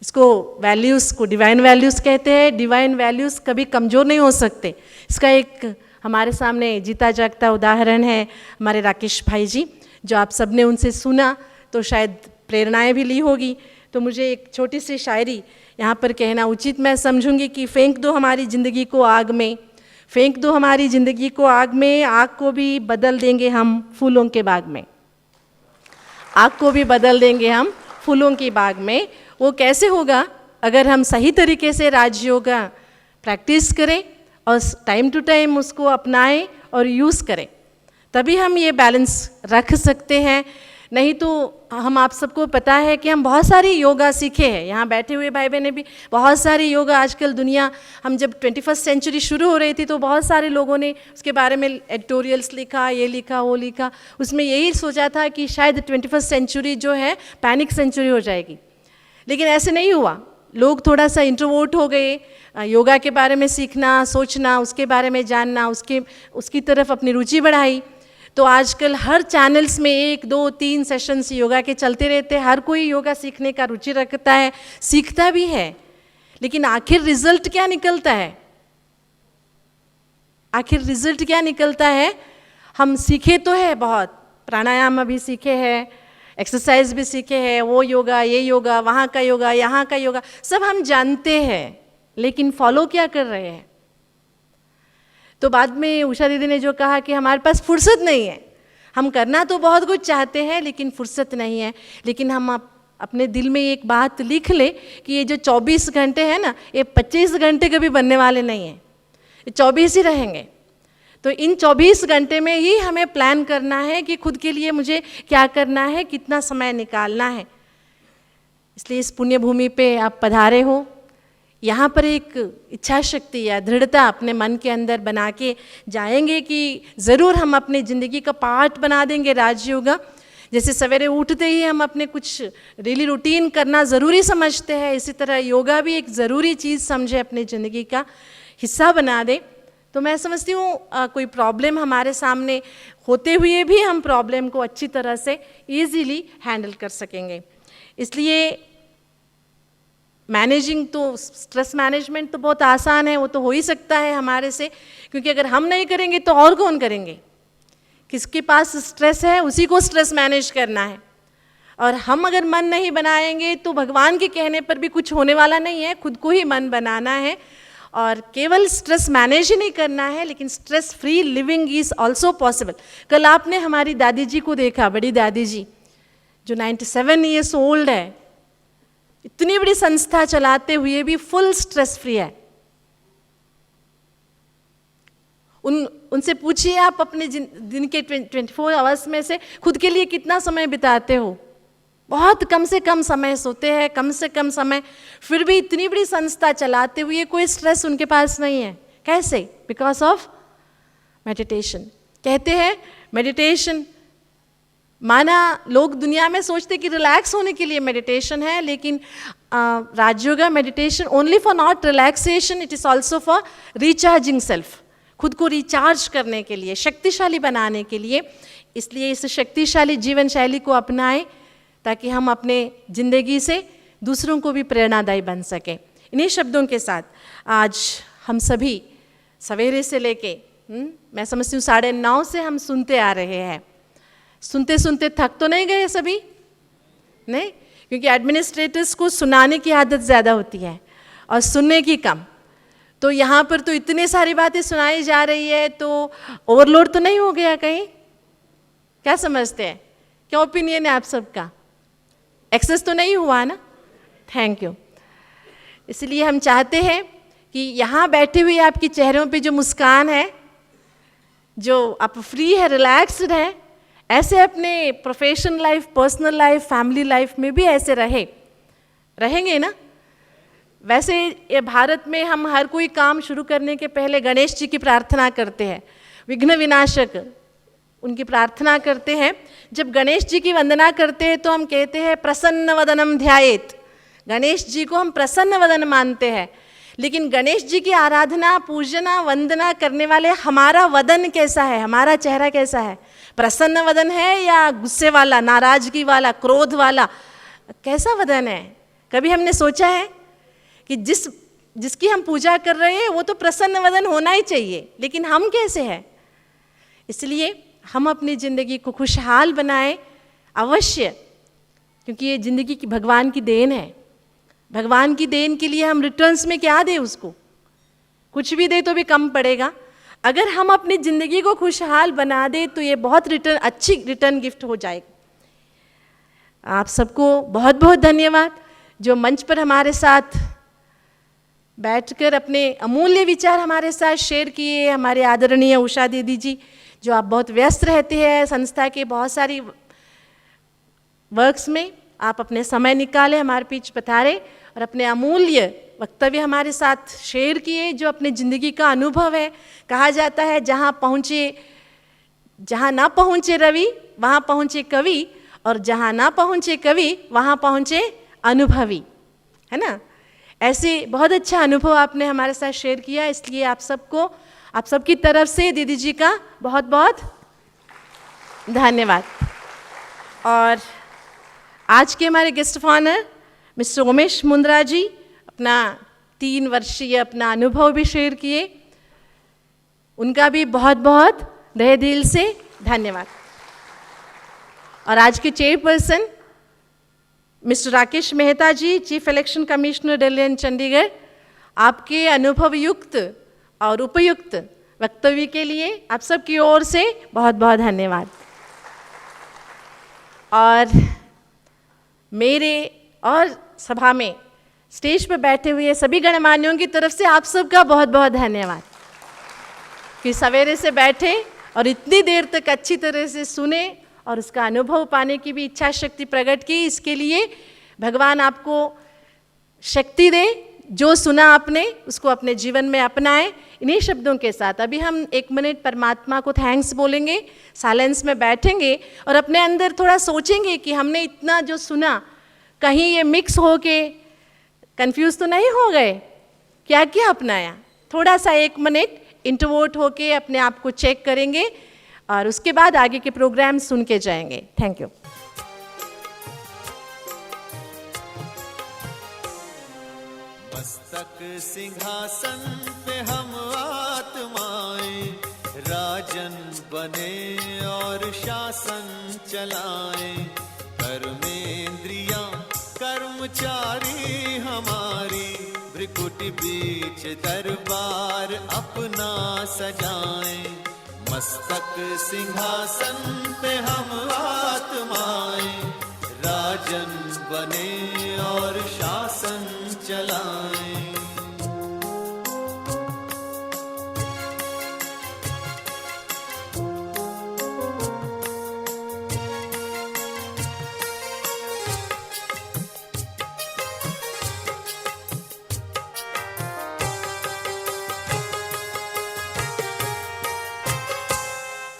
इसको वैल्यूज़ को डिवाइन वैल्यूज़ कहते हैं। डिवाइन वैल्यूज़ कभी कमज़ोर नहीं हो सकते। इसका एक हमारे सामने जीता जागता उदाहरण है हमारे राकेश भाई जी, जो आप सब ने उनसे सुना तो शायद प्रेरणाएं भी ली होगी। तो मुझे एक छोटी सी शायरी यहाँ पर कहना उचित मैं समझूंगी कि फेंक दो हमारी ज़िंदगी को आग में, फेंक दो हमारी ज़िंदगी को आग में, आग को भी बदल देंगे हम फूलों के बाग में, आग को भी बदल देंगे हम फूलों की बाग में। वो कैसे होगा? अगर हम सही तरीके से राजयोगा प्रैक्टिस करें और टाइम टू टाइम उसको अपनाएं और यूज़ करें, तभी हम ये बैलेंस रख सकते हैं। नहीं तो हम, आप सबको पता है कि हम बहुत सारी योगा सीखे हैं, यहाँ बैठे हुए भाई बहनें भी बहुत सारी योगा आजकल दुनिया, हम जब 21st सेंचुरी शुरू हो रही थी तो बहुत सारे लोगों ने उसके बारे में एडिटोरियल्स लिखा, ये लिखा, वो लिखा। उसमें यही सोचा था कि शायद 21st सेंचुरी जो है पैनिक सेंचुरी हो जाएगी, लेकिन ऐसे नहीं हुआ। लोग थोड़ा सा इंट्रोवर्ट हो गए, योगा के बारे में सीखना, सोचना, उसके बारे में जानना, उसकी तरफ अपनी रुचि बढ़ाई। तो आजकल हर चैनल्स में 1, 2, 3 सेशंस योगा के चलते रहते हैं। हर कोई योगा सीखने का रुचि रखता है, सीखता भी है, लेकिन आखिर रिजल्ट क्या निकलता है? आखिर रिजल्ट क्या निकलता है? हम सीखे तो है बहुत, प्राणायाम अभी सीखे हैं, एक्सरसाइज भी सीखे हैं, वो योगा, ये योगा, वहाँ का योगा, यहाँ का योगा, सब हम जानते हैं, लेकिन फॉलो क्या कर रहे हैं? तो बाद में उषा दीदी ने जो कहा कि हमारे पास फुर्सत नहीं है, हम करना तो बहुत कुछ चाहते हैं लेकिन फुर्सत नहीं है। लेकिन हम अपने दिल में एक बात लिख ले कि ये जो 24 घंटे हैं ना, ये 25 घंटे कभी बनने वाले नहीं हैं, ये 24 ही रहेंगे। तो इन 24 घंटे में ही हमें प्लान करना है कि खुद के लिए मुझे क्या करना है, कितना समय निकालना है। इसलिए इस पुण्य भूमि पे आप पधारे हो, यहाँ पर एक इच्छा शक्ति या दृढ़ता अपने मन के अंदर बना के जाएंगे कि ज़रूर हम अपनी ज़िंदगी का पार्ट बना देंगे राजयोगा। जैसे सवेरे उठते ही हम अपने कुछ डेली रूटीन करना ज़रूरी समझते हैं, इसी तरह योगा भी एक ज़रूरी चीज़ समझे, अपनी ज़िंदगी का हिस्सा बना दे। तो मैं समझती हूँ कोई प्रॉब्लम हमारे सामने होते हुए भी हम प्रॉब्लम को अच्छी तरह से ईजीली हैंडल कर सकेंगे। इसलिए मैनेजिंग तो, स्ट्रेस मैनेजमेंट तो बहुत आसान है, वो तो हो ही सकता है हमारे से, क्योंकि अगर हम नहीं करेंगे तो और कौन करेंगे? किसके पास स्ट्रेस है उसी को स्ट्रेस मैनेज करना है। और हम अगर मन नहीं बनाएंगे तो भगवान के कहने पर भी कुछ होने वाला नहीं है, खुद को ही मन बनाना है। और केवल स्ट्रेस मैनेज ही नहीं करना है, लेकिन stress free living is also possible. कल आपने हमारी दादी जी को देखा, बड़ी दादी जी जो 97 ईयर्स ओल्ड है, इतनी बड़ी संस्था चलाते हुए भी फुल स्ट्रेस फ्री है। उनसे पूछिए आप अपने दिन के 24 आवर्स में से खुद के लिए कितना समय बिताते हो? बहुत कम से कम समय सोते हैं, कम से कम समय, फिर भी इतनी बड़ी संस्था चलाते हुए कोई स्ट्रेस उनके पास नहीं है। कैसे? Because of meditation. कहते हैं मेडिटेशन, माना लोग दुनिया में सोचते कि रिलैक्स होने के लिए मेडिटेशन है, लेकिन Rajyoga meditation only for not relaxation, it is also for recharging self, खुद को रिचार्ज करने के लिए, शक्तिशाली बनाने के लिए। इसलिए इस शक्तिशाली जीवन शैली को अपनाएं ताकि हम अपने ज़िंदगी से दूसरों को भी प्रेरणादायी बन सकें। इन्हीं शब्दों के साथ आज हम सभी सवेरे से लेके मैं समझती हूँ 9:30 से हम सुनते आ रहे हैं। सुनते सुनते थक तो नहीं गए सभी? नहीं, क्योंकि एडमिनिस्ट्रेटर्स को सुनाने की आदत ज़्यादा होती है और सुनने की कम। तो यहाँ पर तो इतनी सारी बातें सुनाई जा रही है, तो ओवरलोड तो नहीं हो गया कहीं? क्या समझते हैं? क्या ओपिनियन है आप सबका? एक्सेस तो नहीं हुआ ना? Thank you. इसलिए हम चाहते हैं कि यहाँ बैठे हुए आपके चेहरों पे जो मुस्कान है, जो आप फ्री है, रिलैक्स्ड है, ऐसे अपने professional life, personal life, family life में भी ऐसे रहेंगे ना। वैसे ये भारत में हम हर कोई काम शुरू करने के पहले गणेश जी की प्रार्थना करते हैं, विघ्न विनाशक उनकी प्रार्थना करते हैं। जब गणेश जी की वंदना करते हैं तो हम कहते हैं प्रसन्न वदनम ध्यायेत, गणेश जी को हम प्रसन्न वदन मानते हैं। लेकिन गणेश जी की आराधना, पूजना, वंदना करने वाले हमारा वदन कैसा है, हमारा चेहरा कैसा है? प्रसन्न वदन है या गुस्से वाला, नाराजगी वाला, क्रोध वाला, कैसा वदन है? कभी हमने सोचा है कि जिसकी हम पूजा कर रहे हैं वो तो प्रसन्न वदन होना ही चाहिए, लेकिन हम कैसे हैं? इसलिए हम अपनी ज़िंदगी को खुशहाल बनाएं अवश्य, क्योंकि ये ज़िंदगी की भगवान की देन है। भगवान की देन के लिए हम रिटर्न्स में क्या दें उसको? कुछ भी दे तो भी कम पड़ेगा। अगर हम अपनी ज़िंदगी को खुशहाल बना दें तो ये बहुत अच्छी रिटर्न गिफ्ट हो जाएगा। आप सबको बहुत बहुत धन्यवाद जो मंच पर हमारे साथ बैठकर अपने अमूल्य विचार हमारे साथ शेयर किए। हमारे आदरणीय उषा दीदी जी, जो आप बहुत व्यस्त रहते हैं संस्था के बहुत सारी वर्क्स में, आप अपने समय निकाले, हमारे बीच पधारे और अपने अमूल्य वक्तव्य हमारे साथ शेयर किए, जो अपने ज़िंदगी का अनुभव है। कहा जाता है जहाँ ना पहुँचे रवि वहाँ पहुँचे कवि, और जहाँ ना पहुँचे कवि वहाँ पहुँचे अनुभवी, है ना। ऐसे बहुत अच्छा अनुभव आपने हमारे साथ शेयर किया, इसलिए आप सबकी तरफ से दीदी जी का बहुत बहुत धन्यवाद। और आज के हमारे guest of honour mister Umesh Mundra ji अपना 3 वर्षीय अपना अनुभव भी शेयर किए, उनका भी बहुत बहुत तहे दिल से धन्यवाद। और आज के chairperson mister Rakesh Mehta ji, chief election commissioner Delhi and Chandigarh, आपके अनुभव युक्त और उपयुक्त वक्तव्य के लिए आप सबकी ओर से बहुत बहुत धन्यवाद। और मेरे और सभा में स्टेज पर बैठे हुए सभी गणमान्यों की तरफ से आप सबका बहुत बहुत धन्यवाद कि सवेरे से बैठे और इतनी देर तक अच्छी तरह से सुने और उसका अनुभव पाने की भी इच्छा शक्ति प्रकट की। इसके लिए भगवान आपको शक्ति दे, जो सुना आपने उसको अपने जीवन में अपनाएं। इन्हीं शब्दों के साथ अभी हम 1 मिनट परमात्मा को थैंक्स बोलेंगे, साइलेंस में बैठेंगे और अपने अंदर थोड़ा सोचेंगे कि हमने इतना जो सुना, कहीं ये मिक्स हो के कन्फ्यूज़ तो नहीं हो गए, क्या क्या अपनाया। थोड़ा सा 1 मिनट इंट्रोवर्ट होके अपने आप को चेक करेंगे और उसके बाद आगे के प्रोग्राम सुन के जाएंगे। Thank you. मस्तक सिंहासन पे हम आत्माएं, राजन बने और शासन चलाएं। कर्मेंद्रियां कर्मचारी हमारी, भ्रिकुटी बीच दरबार अपना सजाएं। मस्तक सिंहासन पे हम आत्माएं, राजन बने और शासन चलाएं।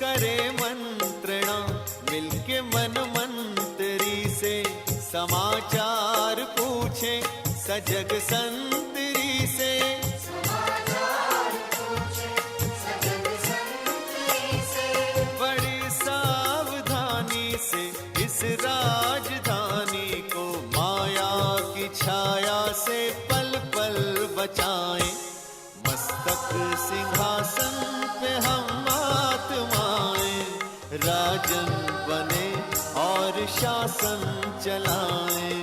करे मंत्रणा मिलके मन मंत्री से, समाचार पूछे सजग संतरी से। बड़ी सावधानी से इस राजधानी को माया की छाया से पल पल बचाएं। मस्तक सिंहासन पे हम आत्माएं, राजन बने और शासन चलाएं।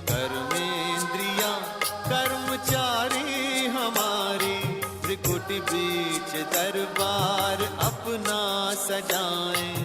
कर्मेंद्रियां कर्मचारी हमारी, त्रिकुटी बीच दरबार अपना सजाएं।